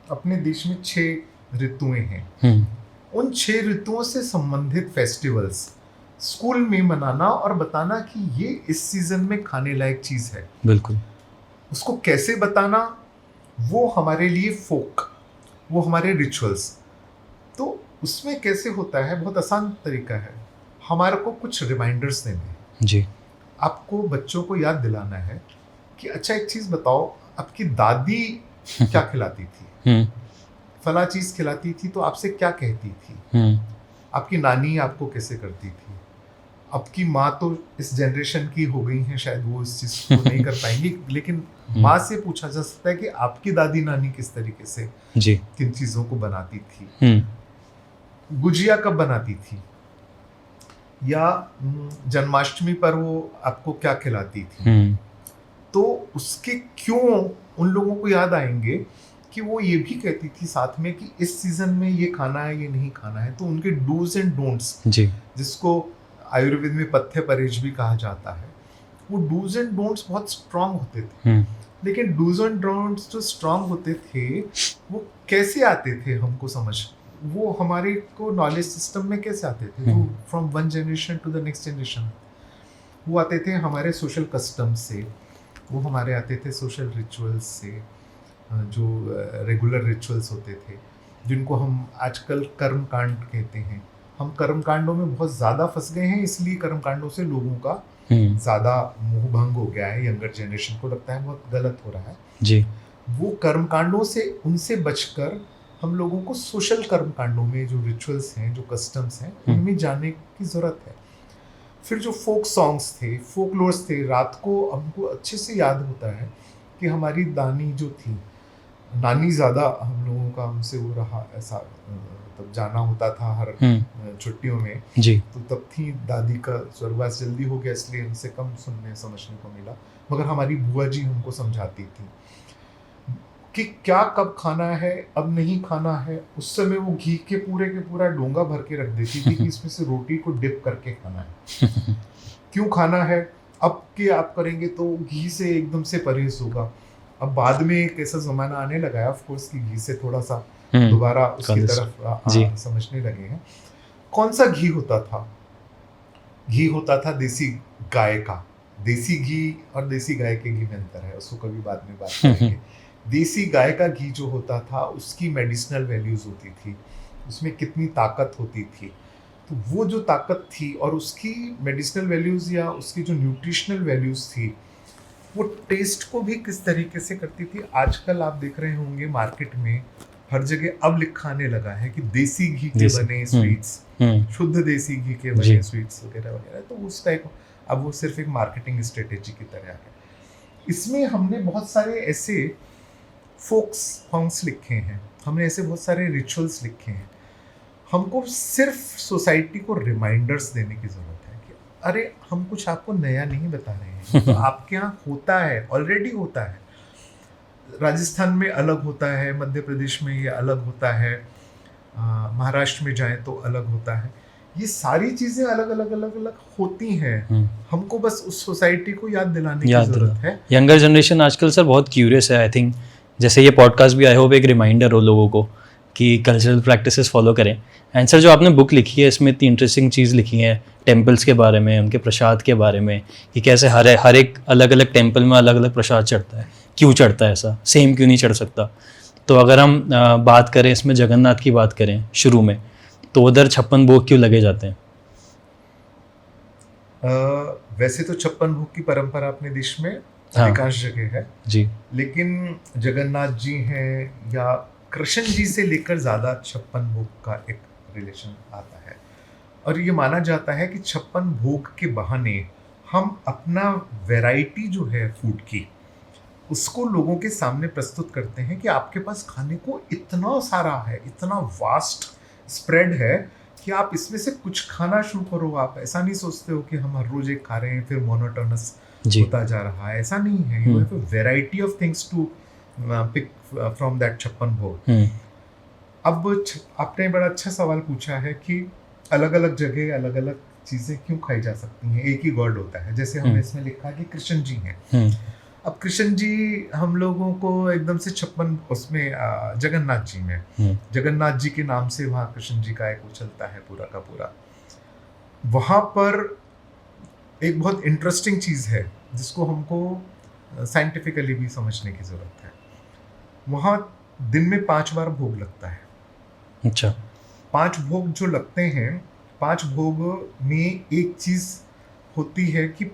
अपने देश में 6 ऋतुएं हैं, उन 6 ऋतुओं से संबंधित फेस्टिवल्स स्कूल में मनाना और बताना कि ये इस सीजन में खाने लायक चीज़ है। बिल्कुल। उसको कैसे बताना, वो हमारे लिए फोक, वो हमारे रिचुअल्स। तो उसमें कैसे होता है, बहुत आसान तरीका है, हमारे को कुछ रिमाइंडर्स देने हैं जी। आपको बच्चों को याद दिलाना है कि अच्छा एक चीज़ बताओ, आपकी दादी क्या खिलाती थी, फला चीज़ खिलाती थी तो आपसे क्या कहती थी, आपकी नानी आपको कैसे करती थी। आपकी माँ तो इस जनरेशन की हो गई हैं, शायद वो इस चीज़ को नहीं कर पाएंगी, लेकिन माँ से पूछा जा सकता है कि आपकी दादी नानी किस तरीके से जी किन चीज़ों को बनाती थी, गुजिया कब बनाती थी, या जन्माष्टमी पर वो आपको क्या खिलाती थी। तो उसके क्यों उन लोगों को याद आएंगे कि वो ये भी कहती थी साथ में कि इस सीजन में ये खाना है, ये नहीं खाना है। तो उनके डूज एंड डोंट्स, जिसको आयुर्वेद में पथ्य परहेज भी कहा जाता है, वो डूज एंड डोंट्स बहुत स्ट्रांग होते थे। लेकिन डूज एंड डोंट्स जो स्ट्रांग होते थे वो कैसे आते थे हमको समझ, वो हमारे को नॉलेज सिस्टम में कैसे आते थे, वो from one generation to the next generation. वो आते थे हमारे सोशल कस्टम से, वो हमारे आते थे सोशल रिचुअल्स से, जो रेगुलर रिचुअल्स होते थे, जिनको हम आजकल कर्म कांड कहते हैं। हम कर्म कांडों में बहुत ज़्यादा फंस गए हैं, इसलिए कर्म कांडों से लोगों का ज़्यादा मोह भंग हो गया है। यंगर जनरेशन को लगता है बहुत गलत हो रहा है जी। वो कर्म कांडों से, उनसे बचकर हम लोगों को सोशल कर्म कांडों में जो रिचुअल्स हैं, जो कस्टम्स हैं, उनमें जाने की ज़रूरत है। फिर जो फोक सॉन्ग्स थे, फोकलोर्स थे, रात को हमको अच्छे से याद होता है कि हमारी दानी जो थी, नानी ज़्यादा हम लोगों का हमसे वो रहा, ऐसा तब जाना होता था हर छुट्टियों में जी। तो तब थी दादी का स्वर्गवास जल्दी हो गया, इसलिए हमसे कम सुनने समझने को मिला, मगर हमारी बुआ जी हमको समझाती थी कि क्या कब खाना है, अब नहीं खाना है। उस समय वो घी के पूरा डोंगा भर के रख देती थी कि इसमें से रोटी को डिप करके खाना है। क्यों खाना है, अब के आप करेंगे तो घी से एकदम से परहेज होगा। अब बाद में एक ऐसा ज़माना आने लगा है ऑफ कोर्स कि घी से थोड़ा सा दोबारा उसकी तरफ समझने लगे हैं। कौन सा घी होता था, घी होता था देसी गाय का। देसी घी और देसी गाय के घी में अंतर है, उसको कभी बाद में बात करेंगे। देसी गाय का घी जो होता था उसकी मेडिसिनल वैल्यूज़ होती थी, उसमें कितनी ताकत होती थी। तो वो जो ताकत थी और उसकी मेडिसिनल वैल्यूज़ या उसकी जो न्यूट्रिशनल वैल्यूज़ थी, वो टेस्ट को भी किस तरीके से करती थी। आजकल आप देख रहे होंगे मार्केट में हर जगह अब लिखा आने लगा है कि देसी घी के बने स्वीट्स, शुद्ध देसी घी के बने स्वीट्स वगैरह वगैरह। तो उस टाइप अब वो सिर्फ एक मार्केटिंग स्ट्रेटेजी की तरह है। इसमें हमने बहुत सारे ऐसे फोक्स सॉन्ग्स लिखे हैं, हमने ऐसे बहुत सारे रिचुअल्स लिखे हैं। हमको सिर्फ सोसाइटी को रिमाइंडर्स देने की ज़रूरत है कि अरे हम कुछ आपको नया नहीं बता रहे हैं, तो आपके यहाँ होता है, ऑलरेडी होता है। राजस्थान में अलग होता है, मध्य प्रदेश में ये अलग होता है, महाराष्ट्र में जाएं तो अलग होता है। ये सारी चीज़ें अलग अलग अलग अलग होती हैं। हमको बस उस सोसाइटी को याद दिलाने की ज़रूरत है। यंगर जनरेशन आजकल सर बहुत क्यूरियस है। आई थिंक जैसे ये पॉडकास्ट भी आई होप एक रिमाइंडर हो लोगों को कि कल्चरल प्रैक्टिसेस फॉलो करें। एंड सर जो आपने बुक लिखी है इसमें इतनी इंटरेस्टिंग चीज़ लिखी है टेम्पल्स के बारे में, उनके प्रसाद के बारे में, कि कैसे हर एक अलग अलग टेम्पल में अलग अलग प्रसाद चढ़ता है, क्यों चढ़ता है, ऐसा सेम क्यों नहीं चढ़ सकता। तो अगर हम बात करें इसमें जगन्नाथ की बात करें शुरू में, तो उधर 56 भोग क्यों लगे जाते हैं? वैसे तो 56 भोग की परंपरा अपने देश में अधिकांश जगह है जी, लेकिन जगन्नाथ जी हैं या कृष्ण जी से लेकर ज़्यादा 56 भोग का एक रिलेशन आता है। और ये माना जाता है कि 56 भोग के बहाने हम अपना वैरायटी जो है फूड की, उसको लोगों के सामने प्रस्तुत करते हैं कि आपके पास खाने को इतना सारा है, इतना वास्ट स्प्रेड है कि आप इसमें से कुछ खाना शुरू करो। आप ऐसा नहीं सोचते हो कि हम हर रोज एक खा रहे हैं फिर मोनोटोनस होता जा रहा है, ऐसा नहीं है। You have a variety of things to pick from that 56 भोग। अब आपने बड़ा अच्छा सवाल पूछा है कि अलग अलग जगह अलग अलग चीज़ें क्यों खाई जा सकती हैं, एक ही गॉड होता है। जैसे हमने इसमें लिखा कि कृष्ण जी हैं। अब कृष्ण जी हम लोगों को एकदम से 56 उसमें जगन्नाथ जी में जगन्नाथ जी के नाम से वहाँ कृष्ण जी का एक वो चलता है पूरा का पूरा। वहाँ पर एक बहुत इंटरेस्टिंग चीज़ है जिसको हमको साइंटिफिकली भी समझने की ज़रूरत है। वहाँ दिन में 5 बार भोग लगता है। अच्छा। 5 भोग जो लगते हैं, 5 भोग में एक चीज़ होती है कि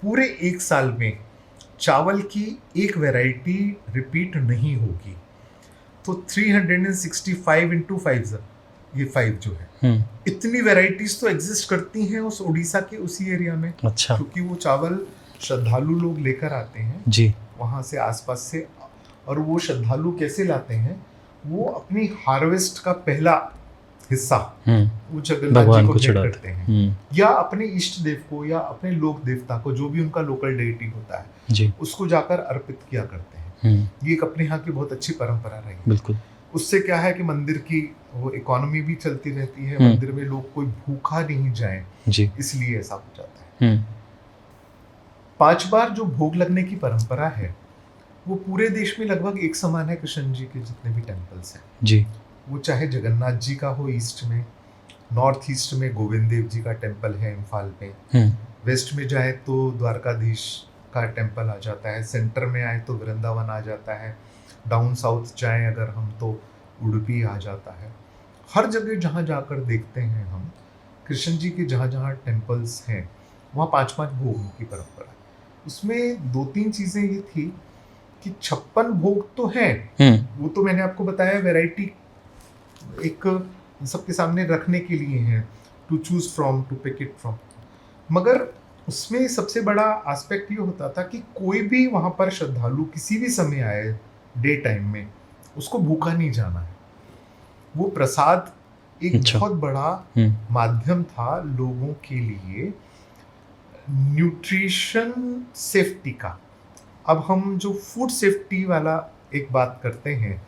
पूरे एक साल में चावल की एक वैरायटी रिपीट नहीं होगी। तो 365 इंटू 5, ये 5 जो है, इतनी वैरायटीज तो एग्जिस्ट करती हैं उस उड़ीसा के उसी एरिया में। अच्छा। क्योंकि वो चावल श्रद्धालु लोग लेकर आते हैं जी, वहाँ से आसपास से। और वो श्रद्धालु कैसे लाते हैं, वो अपनी हार्वेस्ट का पहला हिस्सा वो जगन्नाथ जी को भेंट करते हैं, या अपने इष्ट देव को या अपने लोक देवता को, जो भी उनका लोकल डेटी होता है जी, उसको जाकर अर्पित किया करते हैं। ये एक अपने यहाँ की बहुत अच्छी परंपरा रही है। बिल्कुल। उससे क्या है कि मंदिर की वो इकोनॉमी भी चलती रहती है, मंदिर में लोग कोई भूखा नहीं जाए जी, इसलिए ऐसा हो जाता है। 5 बार जो भोग लगने की परंपरा है वो पूरे देश में लगभग एक समान है। कृष्ण जी के जितने भी टेम्पल्स हैं जी, वो चाहे जगन्नाथ जी का हो ईस्ट में, नॉर्थ ईस्ट में गोविंद देव जी का टेम्पल है इम्फाल में, वेस्ट में जाए तो द्वारकाधीश का टेम्पल आ जाता है, सेंटर में आए तो वृंदावन आ जाता है, डाउन साउथ जाएं अगर हम तो उडुपी आ जाता है। हर जगह जहाँ जाकर देखते हैं हम कृष्ण जी के जहाँ जहाँ टेम्पल्स हैं वहाँ 5-5 भोगों की परंपरा है। उसमें 2-3 चीज़ें ये थी कि 56 भोग तो हैं, वो तो मैंने आपको बताया वैरायटी एक सबके सामने रखने के लिए हैं, to choose from, to pick it from. मगर उसमें सबसे बड़ा एस्पेक्ट ये होता था कि कोई भी वहाँ पर श्रद्धालु किसी भी समय आए डे टाइम में, उसको भूखा नहीं जाना है। वो प्रसाद एक बहुत बड़ा माध्यम था लोगों के लिए न्यूट्रिशन सेफ्टी का। अब हम जो फूड सेफ्टी वाला एक बात करते हैं,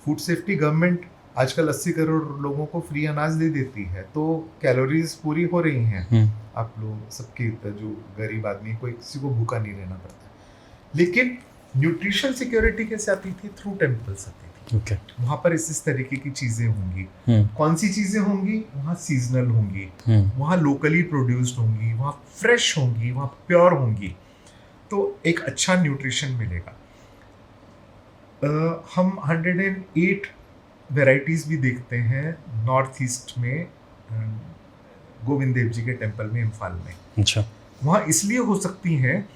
फूड सेफ्टी गवर्नमेंट आजकल 80 करोड़ लोगों को फ्री अनाज दे देती है, तो कैलोरीज पूरी हो रही हैं। आप लोग सबके जो गरीब आदमी, कोई किसी को भूखा नहीं रहना पड़ता। लेकिन न्यूट्रिशन सिक्योरिटी कैसे आती थी? थ्रू टेम्पल्स आती थी। okay. वहाँ पर इस तरीके की चीज़ें होंगी। कौन सी चीज़ें होंगी? वहाँ सीजनल होंगी, वहाँ लोकली प्रोड्यूस्ड होंगी, वहाँ फ्रेश होंगी, वहाँ प्योर होंगी, तो एक अच्छा न्यूट्रिशन मिलेगा। हम 108 वैरायटीज़ भी देखते हैं नॉर्थ ईस्ट में, गोविंद देव जी के टेम्पल में, इम्फाल में। अच्छा। वहाँ इसलिए हो सकती हैं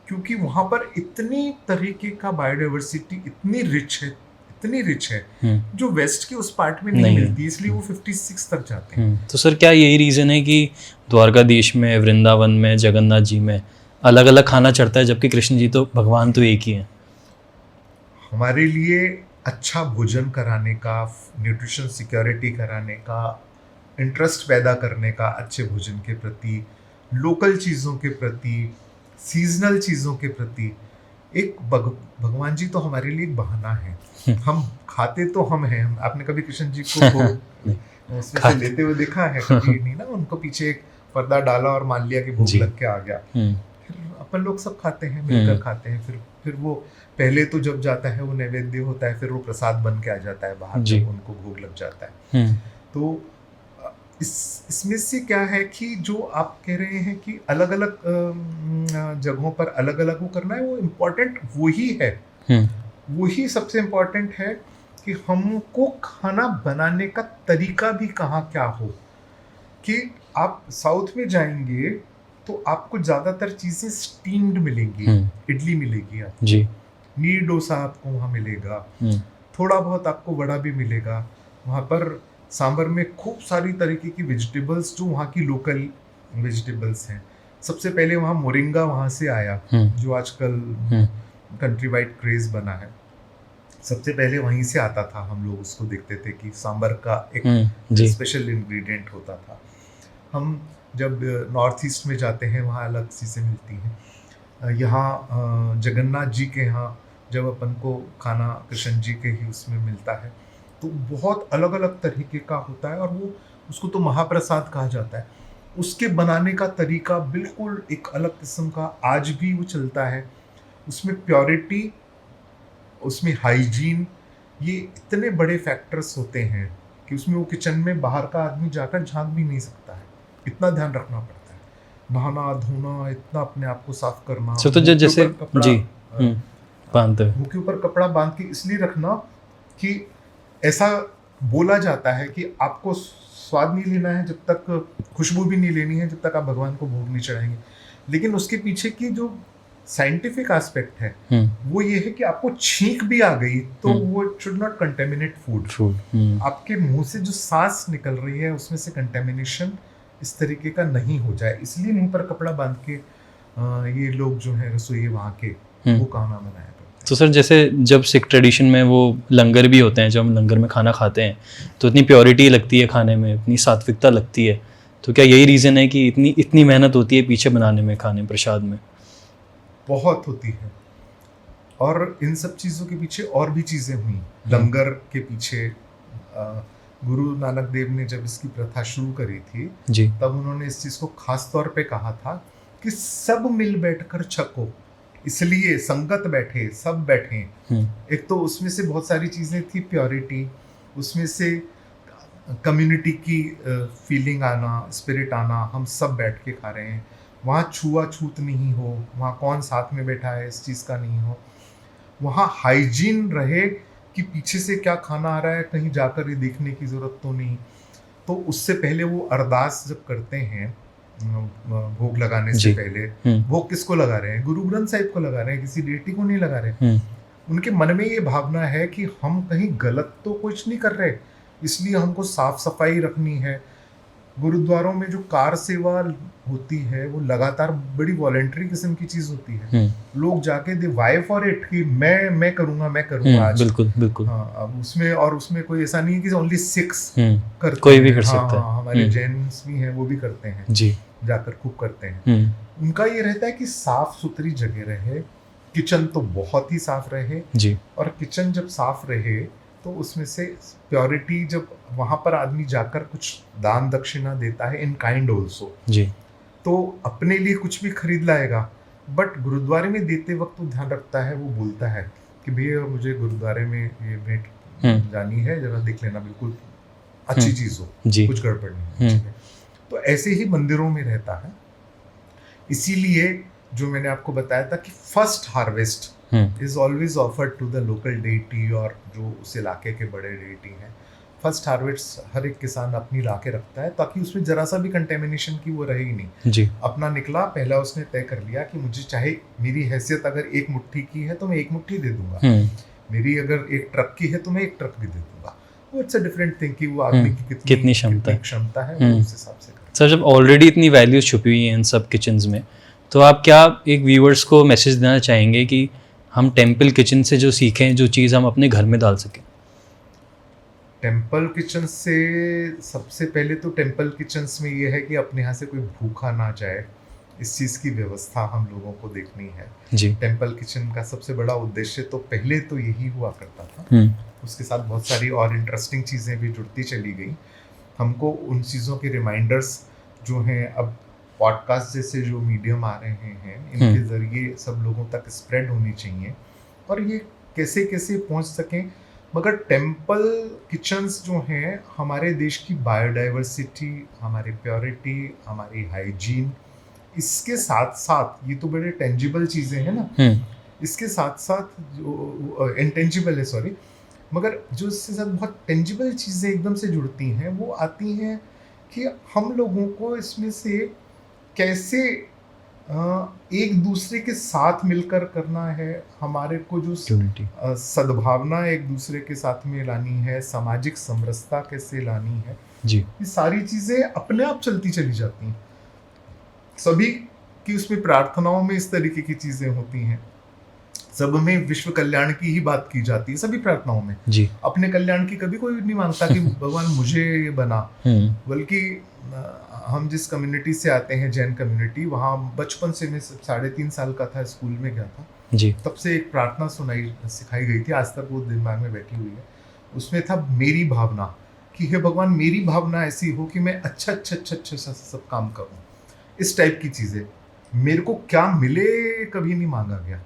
क्योंकि वहाँ पर इतनी तरीके का बायोडाइवर्सिटी इतनी रिच है जो वेस्ट के उस पार्ट में नहीं मिलती, इसलिए वो 56 तक जाते हैं। तो सर क्या यही रीज़न है कि द्वारकाधीश में, वृंदावन में, जगन्नाथ जी में अलग अलग खाना चढ़ता है, जबकि कृष्ण जी तो भगवान तो एक ही है? हमारे लिए अच्छा भोजन कराने का, न्यूट्रिशन सिक्योरिटी कराने का, इंटरेस्ट पैदा करने का अच्छे भोजन के प्रति, लोकल चीज़ों के प्रति, सीजनल चीज़ों के प्रति, एक भगवान जी तो हमारे लिए एक बहाना है। हम खाते तो हम हैं, आपने कभी कृष्ण जी को उसमें से लेते हुए देखा है? कभी नहीं ना। उनको पीछे एक पर्दा डाला और मान लिया कि भोग लग के आ गया। फिर अपन लोग सब खाते हैं, मिलकर खाते हैं। फिर वो पहले तो जब जाता है वो नैवेद्य होता है, फिर वो प्रसाद बन के आ जाता है बाहर, जब उनको भोग लग जाता है। तो इसमें से क्या है कि जो आप कह रहे हैं कि अलग अलग जगहों पर अलग अलग वो करना है, वो इम्पोर्टेंट वही है, वही सबसे इम्पोर्टेंट है कि हमको खाना बनाने का तरीका भी कहाँ क्या हो। कि आप साउथ में जाएंगे तो आपको ज़्यादातर चीज़ें स्टीम्ड मिलेंगी, इडली मिलेगी आपको जी, नीर डोसा आपको वहाँ मिलेगा, थोड़ा बहुत आपको वड़ा भी मिलेगा। वहाँ पर सांबर में खूब सारी तरीके की वेजिटेबल्स जो वहाँ की लोकल वेजिटेबल्स हैं। सबसे पहले वहाँ मोरिंगा वहाँ से आया, जो आजकल कंट्री वाइड क्रेज बना है। सबसे पहले वहीं से आता था, हम लोग उसको देखते थे कि सांबर का एक स्पेशल इंग्रेडिएंट होता था। हम जब नॉर्थ ईस्ट में जाते हैं वहाँ अलग चीज़ें मिलती हैं। यहाँ जगन्नाथ जी के यहाँ जब अपन को खाना कृष्ण जी के ही उसमें मिलता है तो बहुत अलग अलग तरीके का होता है, और वो उसको तो महाप्रसाद कहा जाता है। उसके बनाने का तरीका बिल्कुल एक अलग किस्म का आज भी वो चलता है। उसमें प्योरिटी, उसमें हाइजीन, ये इतने बड़े फैक्टर्स होते हैं कि उसमें वो किचन में बाहर का आदमी जाकर झांक भी नहीं सकता है, इतना ध्यान रखना पड़ता है। नहाना धोना, इतना अपने आप को साफ करना, तो जैसे जी बांधते मुंह के ऊपर कपड़ा बांध के इसलिए रखना कि ऐसा बोला जाता है कि आपको स्वाद नहीं लेना है जब तक, खुशबू भी नहीं लेनी है जब तक आप भगवान को भोग नहीं चढ़ाएंगे। लेकिन उसके पीछे की जो साइंटिफिक एस्पेक्ट है वो ये है कि आपको छींक भी आ गई तो वो शुड नॉट कंटेमिनेट फूड। आपके मुंह से जो सांस निकल रही है उसमें से कंटेमिनेशन इस तरीके का नहीं हो जाए, इसलिए मुंह पर कपड़ा बांध के ये लोग जो है रसोई वहाँ के वो खाना बनाया। तो सर जैसे जब सिख ट्रेडिशन में वो लंगर भी होते हैं, जब हम लंगर में खाना खाते हैं तो इतनी प्योरिटी लगती है खाने में, इतनी सात्विकता लगती है, तो क्या यही रीज़न है कि इतनी मेहनत होती है पीछे बनाने में, खाने प्रसाद में? बहुत होती है, और इन सब चीज़ों के पीछे और भी चीज़ें हुई। लंगर के पीछे गुरु नानक देव ने जब इसकी प्रथा शुरू करी थी जी, तब उन्होंने इस चीज़ को खास तौर पे कहा था कि सब मिल बैठकर छको, इसलिए संगत बैठे, सब बैठे। एक तो उसमें से बहुत सारी चीज़ें थी, प्योरिटी, उसमें से कम्युनिटी की फीलिंग आना, स्पिरिट आना, हम सब बैठ के खा रहे हैं। वहाँ छुआछूत नहीं हो, वहाँ कौन साथ में बैठा है इस चीज़ का नहीं हो, वहाँ हाइजीन रहे कि पीछे से क्या खाना आ रहा है कहीं जाकर ये देखने की ज़रूरत तो नहीं। तो उससे पहले वो अरदास जब करते हैं भोग लगाने से पहले, भोग किसको लगा रहे हैं? गुरु ग्रंथ साहिब को लगा रहे हैं, किसी डेटी को नहीं लगा रहे। उनके मन में ये भावना है कि हम कहीं गलत तो कुछ नहीं कर रहे, इसलिए हमको साफ सफाई रखनी है। गुरुद्वारों में जो कार सेवा होती है वो लगातार बड़ी वॉलंटरी किस्म की चीज होती है। लोग जाके दे वाई फॉर इट कि मैं करूंगा आज। बिल्कुल हाँ, उसमें कोई ऐसा नहीं है कि ओनली सिक्स करते, कोई भी कर सकता है। हमारे जैन्स भी हैं, वो भी करते हैं जी, जाकर खूब करते हैं। उनका ये रहता है कि साफ सुथरी जगह रहे, किचन तो बहुत ही साफ रहे जी, और किचन जब साफ रहे तो उसमें से प्योरिटी, जब वहाँ पर आदमी जाकर कुछ दान दक्षिणा देता है इन काइंड ऑल्सो जी, तो अपने लिए कुछ भी खरीद लाएगा, बट गुरुद्वारे में देते वक्त वो ध्यान रखता है, वो बोलता है कि भैया मुझे गुरुद्वारे में ये भेंट जानी है, जरा देख लेना, बिल्कुल अच्छी चीज़ हो, कुछ गड़बड़ नहीं हो। तो ऐसे ही मंदिरों में रहता है। इसीलिए जो मैंने आपको बताया था कि first harvest is always offered to the local deity और जो उस इलाके के बड़े डेटी हैं। फर्स्ट हार्वेस्ट हर एक किसान अपनी ला के रखता है ताकि उसमें जरा सा भी कंटेमिनेशन की वो रहे ही नहीं। जी अपना निकला, पहला उसने तय कर लिया कि मुझे चाहे मेरी हैसियत अगर एक मुट्ठी की है तो मैं एक मुट्ठी दे दूंगा, मेरी अगर एक ट्रक की है तो मैं एक ट्रक भी दे दूंगा। वो इट्स अ डिफरेंट थिंग कि वो आदमी की कितनी क्षमता है वो उस हिसाब से करता है। सर, जब ऑलरेडी इतनी वैल्यूज छुपी हुई हैं इन सब किचन्स में, तो आप क्या एक व्यूअर्स को मैसेज देना चाहेंगे कि हम टेम्पल किचन से जो सीखें, जो चीज़ हम अपने घर में डाल सकें? टेम्पल किचन से सबसे पहले तो टेम्पल किचन्स में ये है कि अपने यहाँ से कोई भूखा ना जाए, इस चीज़ की व्यवस्था हम लोगों को देखनी है। जी टेम्पल किचन का सबसे बड़ा उद्देश्य तो पहले तो यही हुआ करता था। उसके साथ बहुत सारी और इंटरेस्टिंग चीज़ें भी जुड़ती चली गई। हमको उन चीज़ों के रिमाइंडर्स जो हैं, अब पॉडकास्ट जैसे जो मीडियम आ रहे हैं, इनके ज़रिए सब लोगों तक स्प्रेड होनी चाहिए और ये कैसे कैसे पहुंच सकें। मगर टेम्पल किचन्स जो हैं हमारे देश की बायोडाइवर्सिटी, हमारी प्योरिटी, हमारी हाइजीन, इसके साथ साथ ये तो बड़े टेंजिबल चीज़ें हैं ना, इसके साथ साथ जो इंटेंजिबल है सॉरी, मगर जो इसके साथ बहुत टेंजिबल चीज़ें एकदम से जुड़ती हैं वो आती हैं कि हम लोगों को इसमें से कैसे एक दूसरे के साथ मिलकर करना है, हमारे को जो सद्भावना एक दूसरे के साथ में लानी है, सामाजिक समरसता कैसे लानी है, जी ये सारी चीज़ें अपने आप चलती चली जाती हैं। सभी की उसमें प्रार्थनाओं में इस तरीके की चीज़ें होती हैं, सब में विश्व कल्याण की ही बात की जाती है सभी प्रार्थनाओं में। जी अपने कल्याण की कभी कोई नहीं मांगता कि भगवान मुझे ये बना, बल्कि हम जिस कम्युनिटी से आते हैं, जैन कम्युनिटी, वहाँ बचपन से मैं 3.5 साल का था, स्कूल में गया था जी, तब से एक प्रार्थना सिखाई गई थी, आज तक वो दिमाग में बैठी हुई है। उसमें था मेरी भावना, कि हे भगवान मेरी भावना ऐसी हो कि मैं अच्छा सब काम करूँ, इस टाइप की चीज़ें। मेरे को क्या मिले कभी नहीं मांगा गया,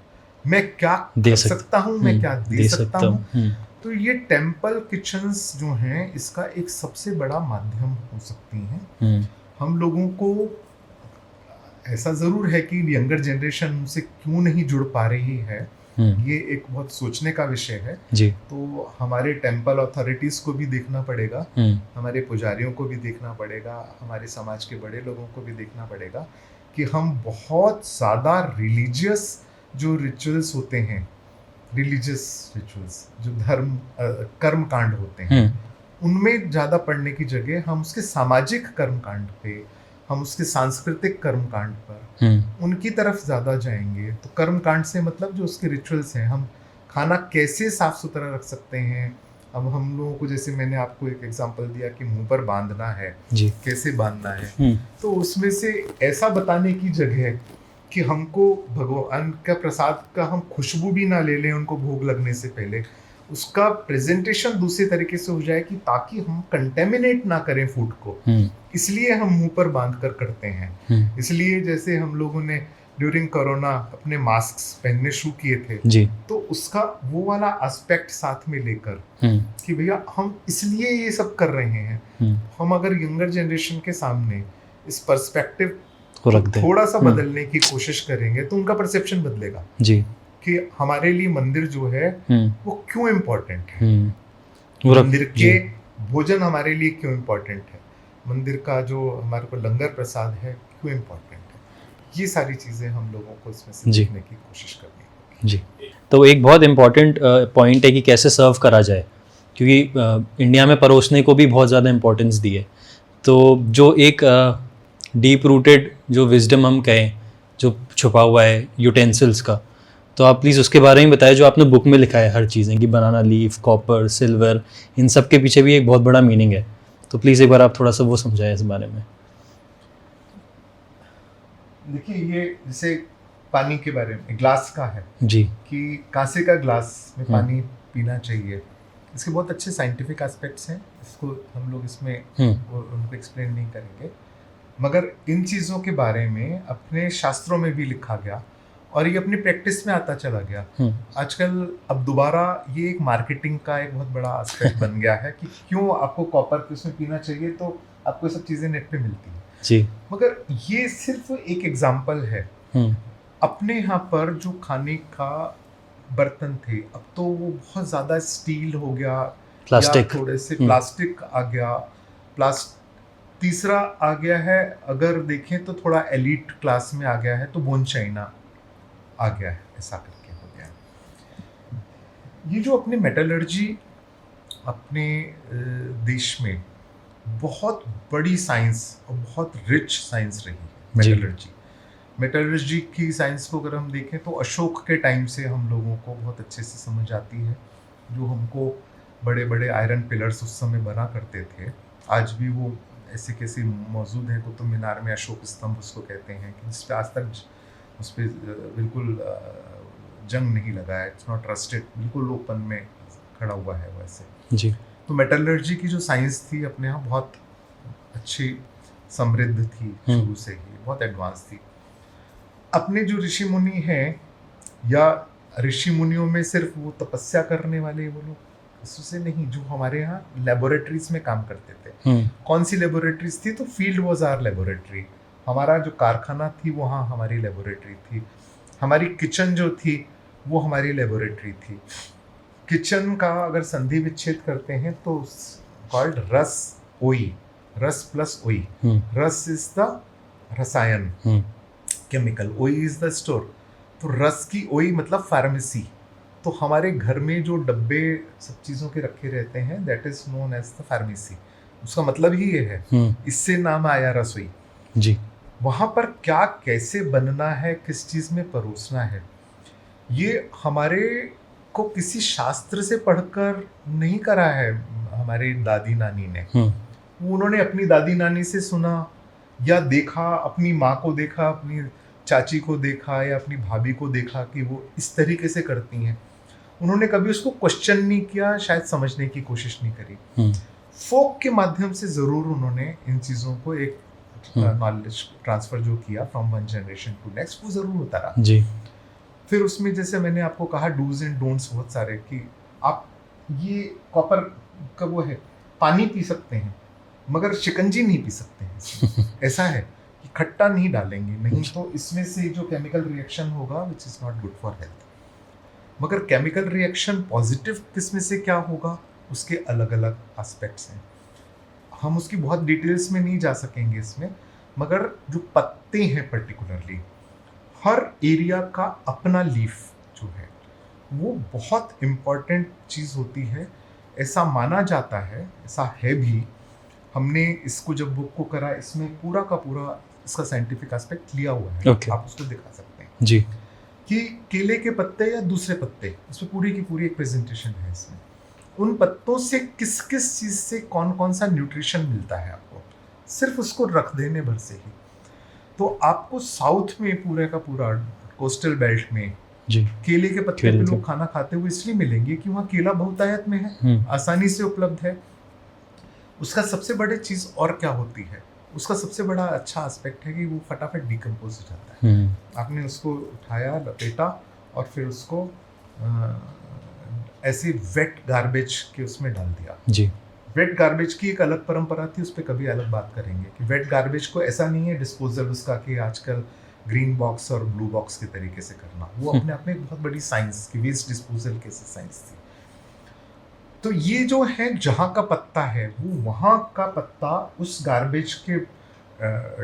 मैं क्या दे सकता हूँ, मैं क्या दे सकता हूँ। तो ये टेम्पल किचन्स जो हैं इसका एक सबसे बड़ा माध्यम हो सकती हैं। हम लोगों को ऐसा ज़रूर है कि यंगर जनरेशन उनसे क्यों नहीं जुड़ पा रही है, ये एक बहुत सोचने का विषय है जी। तो हमारे टेम्पल अथॉरिटीज़ को भी देखना पड़ेगा, हमारे पुजारियों को भी देखना पड़ेगा, हमारे समाज के बड़े लोगों को भी देखना पड़ेगा कि हम बहुत ज़्यादा रिलीजियस जो रिचुअल्स होते हैं, रिलीजियस रिचुअल्स जो धर्म कर्म कांड होते हैं, उनमें ज़्यादा पढ़ने की जगह हम उसके सामाजिक कर्म कांड पे, हम उसके सांस्कृतिक कर्म कांड पर उनकी तरफ ज़्यादा जाएंगे। तो कर्म कांड से मतलब जो उसके रिचुअल्स हैं, हम खाना कैसे साफ सुथरा रख सकते हैं। अब हम लोगों को, जैसे मैंने आपको एक एग्जांपल दिया कि मुंह पर बांधना है जी, कैसे बांधना है, तो उसमें से ऐसा बताने की जगह कि हमको भगवान का प्रसाद का हम खुशबू भी ना ले लें उनको भोग लगने से पहले, उसका प्रेजेंटेशन दूसरे तरीके से हो जाए कि ताकि हम कंटेमिनेट ना करें फूड को, इसलिए हम मुंह पर बांध कर करते हैं। इसलिए जैसे हम लोगों ने ड्यूरिंग कोरोना अपने मास्क पहनने शुरू किए थे जी, तो उसका वो वाला एस्पेक्ट साथ में लेकर कि भैया हम इसलिए ये सब कर रहे हैं। हम अगर यंगर जनरेशन के सामने इस पर्सपेक्टिव को थोड़ा सा बदलने की कोशिश करेंगे तो उनका परसेप्शन बदलेगा जी, कि हमारे लिए मंदिर जो है वो क्यों इम्पोर्टेंट है, मंदिर के भोजन हमारे लिए क्यों इम्पोर्टेंट है, मंदिर का जो हमारे को लंगर प्रसाद है क्यों इम्पोर्टेंट है। ये सारी चीज़ें हम लोगों को इसमें से सीखने की कोशिश करनी है जी। तो एक बहुत इम्पॉर्टेंट पॉइंट है कि कैसे सर्व करा जाए, क्योंकि इंडिया में परोसने को भी बहुत ज़्यादा इम्पोर्टेंस दी है। तो जो एक डीप रूटेड जो विजडम हम कहें जो छुपा हुआ है यूटेंसिल्स का, तो आप प्लीज़ उसके बारे में बताएं जो आपने बुक में लिखा है, हर चीज़ें कि बनाना लीफ, कॉपर, सिल्वर, इन सब के पीछे भी एक बहुत बड़ा मीनिंग है। तो प्लीज़ एक बार आप थोड़ा सा वो समझाएं इस बारे में। देखिए, ये जैसे पानी के बारे में ग्लास का है जी, कि कांसे का ग्लास में पानी पीना चाहिए, इसके बहुत अच्छे साइंटिफिक एस्पेक्ट्स हैं, इसको हम लोग इसमें उनको एक्सप्लेन नहीं करेंगे, मगर इन चीज़ों के बारे में अपने शास्त्रों में भी लिखा गया और ये अपनी प्रैक्टिस में आता चला गया। आजकल अब दोबारा ये एक मार्केटिंग का एक बहुत बड़ा एस्पेक्ट बन गया है कि क्यों आपको कॉपर के उसमें पीना चाहिए, तो आपको सब चीज़ें नेट पे मिलती हैं जी, मगर ये सिर्फ एक एग्जाम्पल है। अपने यहाँ पर जो खाने का बर्तन थे, अब तो वो बहुत ज़्यादा स्टील हो गया, प्लास्टिक। या थोड़े से प्लास्टिक आ गया। तीसरा आ गया है, अगर देखें तो थोड़ा एलीट क्लास में आ गया है, तो बोन चाइना आ गया है, ऐसा करके हो गया है। ये जो अपने मेटलर्जी अपने देश में बहुत बड़ी साइंस और बहुत रिच साइंस रही है मेटलर्जी की साइंस को अगर हम देखें तो अशोक के टाइम से हम लोगों को बहुत अच्छे से समझ आती है। जो हमको बड़े बड़े आयरन पिलर्स उस समय बना करते थे, आज भी वो ऐसे कैसे मौजूद हैं। कुतुब मीनार में अशोक स्तंभ उसको कहते हैं, कि जिस पे आज तक उस पर बिल्कुल जंग नहीं लगा है, इट्स नॉट रस्टेड, बिल्कुल ओपन में खड़ा हुआ है वैसे जी। तो मेटलर्जी की जो साइंस थी अपने यहाँ बहुत अच्छी समृद्ध थी, शुरू से ही बहुत एडवांस थी। अपने जो ऋषि मुनि हैं, या ऋषि मुनियों में सिर्फ वो तपस्या करने वाले वो लोग, उससे नहीं, जो हमारे यहाँ लेबोरेटरीज में काम करते थे। कौन सी लेबोरेटरीज थी? तो फील्ड वाज आवर लेबोरेटरी। हमारा जो कारखाना थी वहाँ हमारी लेबोरेटरी थी। हमारी किचन जो थी वो हमारी लेबोरेटरी थी। किचन का अगर संधि विच्छेद करते हैं तो कॉल्ड रस ओई, रस प्लस ओई। रस इज द रसायन, केमिकल, ओई इज द स्टोर। तो रस की ओई मतलब फार्मेसी। तो हमारे घर में जो डब्बे सब चीज़ों के रखे रहते हैं, that is known as the pharmacy. उसका मतलब ही ये है, इससे नाम आया रसोई जी। वहाँ पर क्या कैसे बनना है, किस चीज़ में परोसना है, ये हमारे को किसी शास्त्र से पढ़कर नहीं करा है हमारे दादी नानी ने। उन्होंने अपनी दादी नानी से सुना या देखा, अपनी माँ को देखा, अपनी चाची को देखा या अपनी भाभी को देखा कि वो इस तरीके से करती हैं। उन्होंने कभी उसको क्वेश्चन नहीं किया, शायद समझने की कोशिश नहीं करी। फोक के माध्यम से ज़रूर उन्होंने इन चीज़ों को एक नॉलेज ट्रांसफ़र जो किया from one generation to next, वो ज़रूर होता रहा जी। फिर उसमें जैसे मैंने आपको कहा डूज एंड डोंट्स बहुत सारे, कि आप ये कॉपर का वो है, पानी पी सकते हैं मगर शिकंजी नहीं पी सकते हैं। ऐसा है कि खट्टा नहीं डालेंगे, नहीं तो इसमें से जो केमिकल रिएक्शन होगा which is not good for health. मगर केमिकल रिएक्शन पॉजिटिव किसमें से क्या होगा, उसके अलग अलग एस्पेक्ट्स हैं। हम उसकी बहुत डिटेल्स में नहीं जा सकेंगे इसमें, मगर जो पत्ते हैं पर्टिकुलरली, हर एरिया का अपना लीफ जो है वो बहुत इम्पॉर्टेंट चीज़ होती है, ऐसा माना जाता है, ऐसा है भी। हमने इसको जब बुक को करा, इसमें पूरा का पूरा इसका साइंटिफिक एस्पेक्ट लिया हुआ है। Okay. आप उसको दिखा सकते हैं जी। कि केले के पत्ते या दूसरे पत्ते, इसमें पूरी की पूरी एक प्रेजेंटेशन है इसमें। उन पत्तों से किस किस चीज़ से कौन कौन सा न्यूट्रिशन मिलता है आपको, सिर्फ उसको रख देने भर से ही। तो आपको साउथ में पूरे का पूरा कोस्टल बेल्ट में जी केले के पत्ते पे लोग खाना खाते हुए इसलिए मिलेंगे कि वहाँ केला बहुतायत में है, आसानी से उपलब्ध है। उसका सबसे बड़ी चीज़ और क्या होती है, उसका सबसे बड़ा अच्छा एस्पेक्ट है कि वो फटाफट डिकम्पोज हो जाता है। आपने उसको उठाया, लपेटा और फिर उसको ऐसे वेट गार्बेज के उसमें डाल दिया। जी। वेट गार्बेज की एक अलग परंपरा थी, उस पर कभी अलग बात करेंगे कि वेट गार्बेज को ऐसा नहीं है डिस्पोजल उसका कि आजकल ग्रीन बॉक्स और ब्लू बॉक्स के तरीके से करना, वो अपने आप में एक बहुत बड़ी साइंस की वेस्ट डिस्पोजल कैसे साइंस थी। तो ये जो है जहाँ का पत्ता है वो वहाँ का पत्ता उस गार्बेज के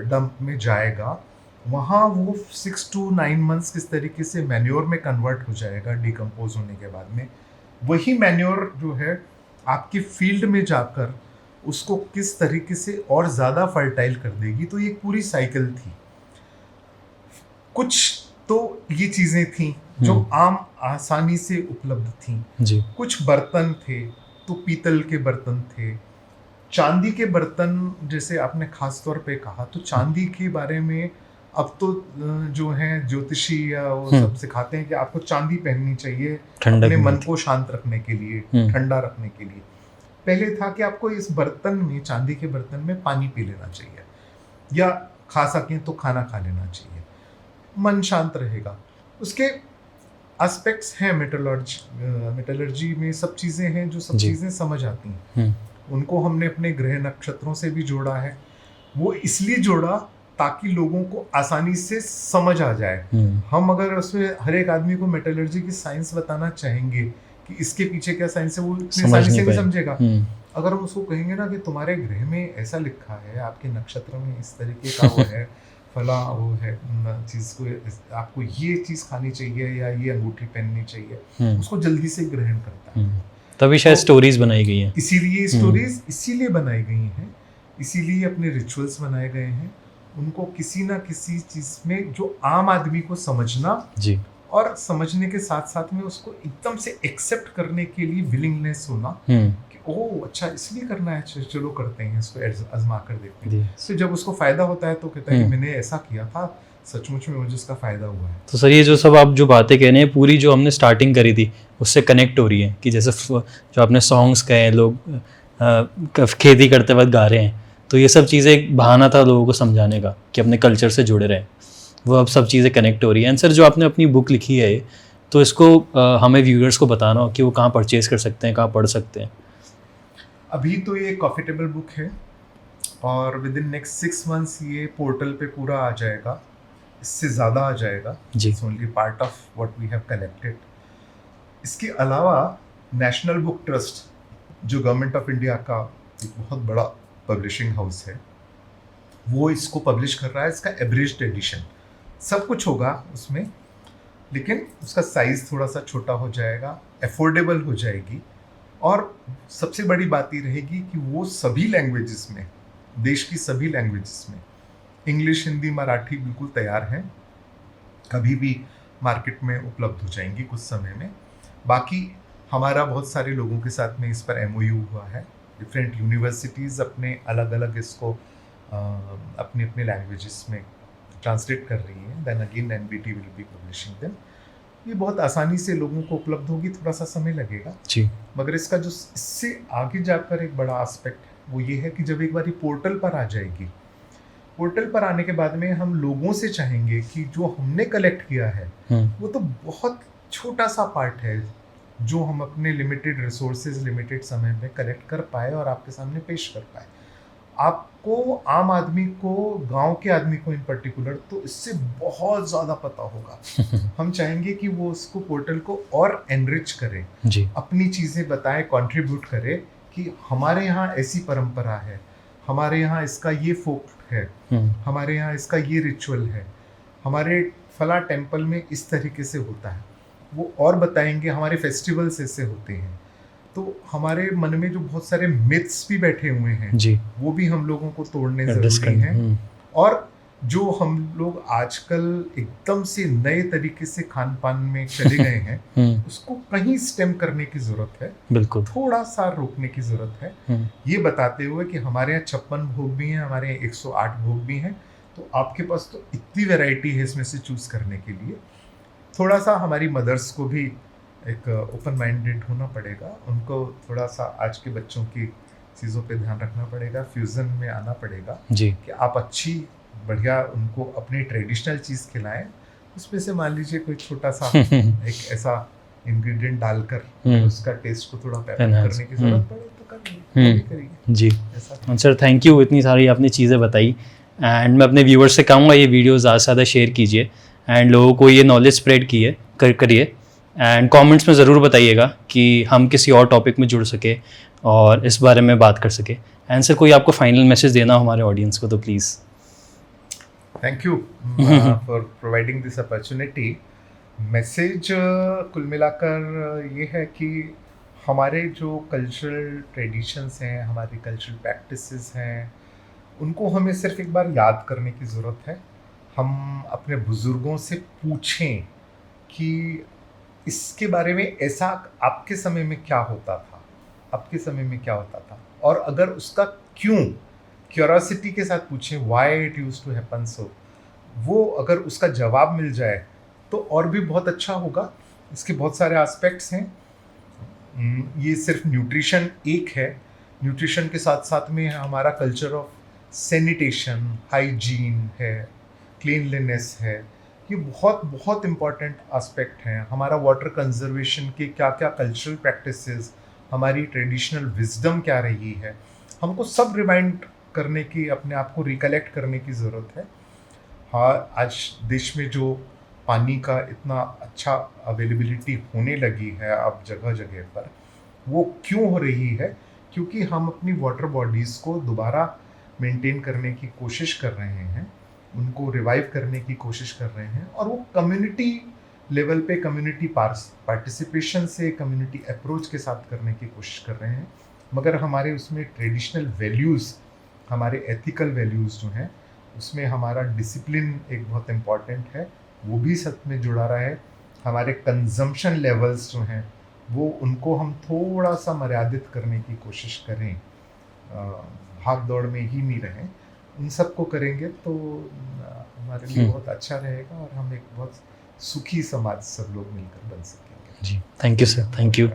डंप में जाएगा, वहाँ वो 6 to 9 months किस तरीके से मैन्योर में कन्वर्ट हो जाएगा डिकम्पोज होने के बाद में। वही मैन्योर जो है आपकी फील्ड में जाकर उसको किस तरीके से और ज़्यादा फर्टाइल कर देगी। तो ये पूरी साइकिल थी। कुछ तो ये चीज़ें थी जो आम आसानी से उपलब्ध थी जी। कुछ बर्तन थे तो पीतल के बर्तन थे, चांदी के बर्तन जैसे आपने खास तौर पे कहा, तो चांदी के बारे में अब तो जो है ज्योतिषी या वो सब सिखाते हैं कि आपको चांदी पहननी चाहिए अपने मन को शांत रखने के लिए, ठंडा रखने के लिए। पहले था कि आपको इस बर्तन में, चांदी के बर्तन में पानी पी लेना चाहिए या खा सकें तो खाना खा लेना चाहिए, मन शांत रहेगा। उसके एस्पेक्ट्स हैं मेटलर्जी में, सब चीज़ें हैं जो सब चीज़ें समझ आती हैं। उनको हमने अपने ग्रह नक्षत्रों से भी जोड़ा है। वो इसलिए जोड़ा ताकि लोगों को आसानी से समझ आ जाए। हम अगर उसमें हर एक आदमी को मेटलर्जी की साइंस बताना चाहेंगे कि इसके पीछे क्या साइंस है, वो इतनी आसानी से नहीं समझेगा। अगर हम उसको कहेंगे ना कि तुम्हारे ग्रह में ऐसा लिखा है, आपके नक्षत्र में इस तरीके का वो है, फला वो है चीज़ को, आपको ये चीज़ खानी चाहिए या ये अंगूठी पहननी चाहिए, उसको जल्दी से ग्रहण करता है। तभी शायद स्टोरीज बनाई गई हैं। इसीलिए स्टोरीज इसीलिए बनाई गई हैं, इसीलिए अपने रिचुअल्स बनाए गए हैं, उनको किसी ना किसी चीज़ में जो आम आदमी को समझना जी, और समझने के साथ साथ में उसको एकदम से एक्सेप्ट करने के लिए विलिंगनेस होना कि ओह अच्छा इसलिए करना है, चलो करते हैं, इसको आजमा कर देखते हैं। तो जब उसको फायदा होता है तो कहता है कि मैंने ऐसा किया था, सचमुच में मुझे उसका फायदा हुआ है। तो सर ये जो सब आप जो बातें कह रहे हैं पूरी जो हमने स्टार्टिंग करी थी उससे कनेक्ट हो रही है कि जैसे जो आपने सॉन्ग्स कहे हैं, लोग खेती करते वक्त गा रहे हैं, तो ये सब चीज़ें एक बहाना था लोगों को समझाने का कि अपने कल्चर से जुड़े रहें। वो अब सब चीज़ें कनेक्ट हो रही हैं। एंड सर जो आपने अपनी बुक लिखी है तो इसको हमें व्यूअर्स को बताना हो कि वो कहाँ परचेज़ कर सकते हैं, कहाँ पढ़ सकते हैं। अभी तो ये प्रॉफिटेबल बुक है और विद इन नेक्स्ट 6 मंथ्स ये पोर्टल पे पूरा आ जाएगा, इससे ज़्यादा आ जाएगा। It's only part of what we have collected. इसके अलावा नेशनल बुक ट्रस्ट जो गवर्नमेंट ऑफ इंडिया का एक बहुत बड़ा पब्लिशिंग हाउस है, वो इसको पब्लिश कर रहा है। इसका एब्रिज्ड एडिशन सब कुछ होगा उसमें, लेकिन उसका साइज़ थोड़ा सा छोटा हो जाएगा, अफोर्डेबल हो जाएगी, और सबसे बड़ी बात ये रहेगी कि वो सभी लैंग्वेजेस में, देश की सभी लैंग्वेजेस में, इंग्लिश, हिंदी, मराठी बिल्कुल तैयार हैं, कभी भी मार्केट में उपलब्ध हो जाएंगी कुछ समय में। बाकी हमारा बहुत सारे लोगों के साथ में इस पर MOU हुआ है। डिफरेंट यूनिवर्सिटीज़ अपने अलग अलग इसको अपने अपने लैंग्वेजेस में ट्रांसलेट कर रही हैं। Then again NBT will be publishing them. ये बहुत आसानी से लोगों को उपलब्ध होगी, थोड़ा सा समय लगेगा जी, मगर इसका जो इससे आगे जाकर एक बड़ा एस्पेक्ट वो ये है कि जब एक बार पोर्टल पर आ जाएगी, पोर्टल पर आने के बाद में हम लोगों से चाहेंगे कि जो हमने कलेक्ट किया है वो तो बहुत छोटा सा पार्ट है जो हम अपने लिमिटेड रिसोर्सेज, लिमिटेड समय में कलेक्ट कर पाए और आपके सामने पेश कर पाए। आपको, आम आदमी को, गांव के आदमी को इन पर्टिकुलर तो इससे बहुत ज़्यादा पता होगा। हम चाहेंगे कि वो उसको पोर्टल को और एनरिच करे जी, अपनी चीज़ें बताए, कंट्रीब्यूट करे कि हमारे यहाँ ऐसी परंपरा है, हमारे यहाँ इसका ये फोक है, हमारे यहाँ इसका ये रिचुअल है, हमारे फला टेम्पल में इस तरीके से होता है, वो और बताएंगे, हमारे फेस्टिवल्स ऐसे होते हैं। तो हमारे मन में जो बहुत सारे मिथ्स भी बैठे हुए हैं जी, वो भी हम लोगों को तोड़ने ज़रूरी हैं। और जो हम लोग आजकल एकदम से नए तरीके से खान पान में चले गए हैं उसको कहीं स्टेम करने की ज़रूरत है, बिल्कुल थोड़ा सा रोकने की ज़रूरत है। ये बताते हुए कि हमारे यहाँ 56 भोग भी हैं, हमारे यहाँ 108 भोग भी हैं, तो आपके पास तो इतनी वैरायटी है इसमें से चूज़ करने के लिए। थोड़ा सा हमारी मदर्स को भी एक ओपन माइंडेड होना पड़ेगा, उनको थोड़ा सा आज के बच्चों की चीज़ों पे ध्यान रखना पड़ेगा, फ्यूज़न में आना पड़ेगा जी, कि आप अच्छी बढ़िया उनको अपनी ट्रेडिशनल चीज़ खिलाएं। उसमें से मान लीजिए कोई छोटा सा एक ऐसा इंग्रेडिएंट डालकर उसका टेस्ट को थोड़ा पैपल करने की ज़रूरत पड़े तो करिए जी। सर थैंक यू, इतनी सारी आपने चीज़ें बताई। एंड मैं अपने व्यूअर्स से कहूँगा ये वीडियो ज़्यादा से ज़्यादा शेयर कीजिए एंड लोगों को ये नॉलेज स्प्रेड करिए एंड कमेंट्स में ज़रूर बताइएगा कि हम किसी और टॉपिक में जुड़ सके और इस बारे में बात कर सके। एंड सर कोई आपको फाइनल मैसेज देना हो हमारे ऑडियंस को तो please. Thank you for providing this opportunity. Message कुल मिलाकर ये है कि हमारे जो कल्चरल ट्रेडिशंस हैं, हमारी कल्चरल प्रैक्टिसेस हैं, उनको हमें सिर्फ एक बार याद करने की ज़रूरत है। हम अपने बुज़ुर्गों से पूछें कि इसके बारे में ऐसा आपके समय में क्या होता था, आपके समय में क्या होता था, और अगर उसका क्यों, क्यूरियोसिटी के साथ पूछें, why it used to happen so, वो अगर उसका जवाब मिल जाए तो और भी बहुत अच्छा होगा। इसके बहुत सारे एस्पेक्ट्स हैं, ये सिर्फ न्यूट्रिशन एक है, न्यूट्रिशन के साथ साथ में हमारा कल्चर ऑफ सैनिटेशन, हाइजीन है, क्लीनलीनेस है, ये बहुत बहुत इम्पॉर्टेंट एस्पेक्ट हैं। हमारा वाटर कंजर्वेशन के क्या क्या कल्चरल प्रैक्टिसेस, हमारी ट्रेडिशनल विजडम क्या रही है, हमको सब रिमाइंड करने की, अपने आप को रिकलेक्ट करने की ज़रूरत है। हाँ, आज देश में जो पानी का इतना अच्छा अवेलेबिलिटी होने लगी है अब जगह जगह पर, वो क्यों हो रही है? क्योंकि हम अपनी वाटर बॉडीज़ को दोबारा मेंटेन करने की कोशिश कर रहे हैं, उनको रिवाइव करने की कोशिश कर रहे हैं, और वो कम्युनिटी लेवल पे कम्युनिटी पार्टिसिपेशन से, कम्युनिटी अप्रोच के साथ करने की कोशिश कर रहे हैं। मगर हमारे उसमें ट्रेडिशनल वैल्यूज़, हमारे एथिकल वैल्यूज़ जो हैं, उसमें हमारा डिसिप्लिन एक बहुत इम्पॉर्टेंट है, वो भी साथ में जुड़ा रहा है। हमारे कंजम्पशन लेवल्स जो हैं, वो उनको हम थोड़ा सा मर्यादित करने की कोशिश करें, भाग दौड़ में ही नहीं रहें। इन सब को करेंगे तो हमारे लिए बहुत अच्छा रहेगा, और हम एक बहुत सुखी समाज सब लोग मिलकर बन सकेंगे। जी, thank you sir, thank you.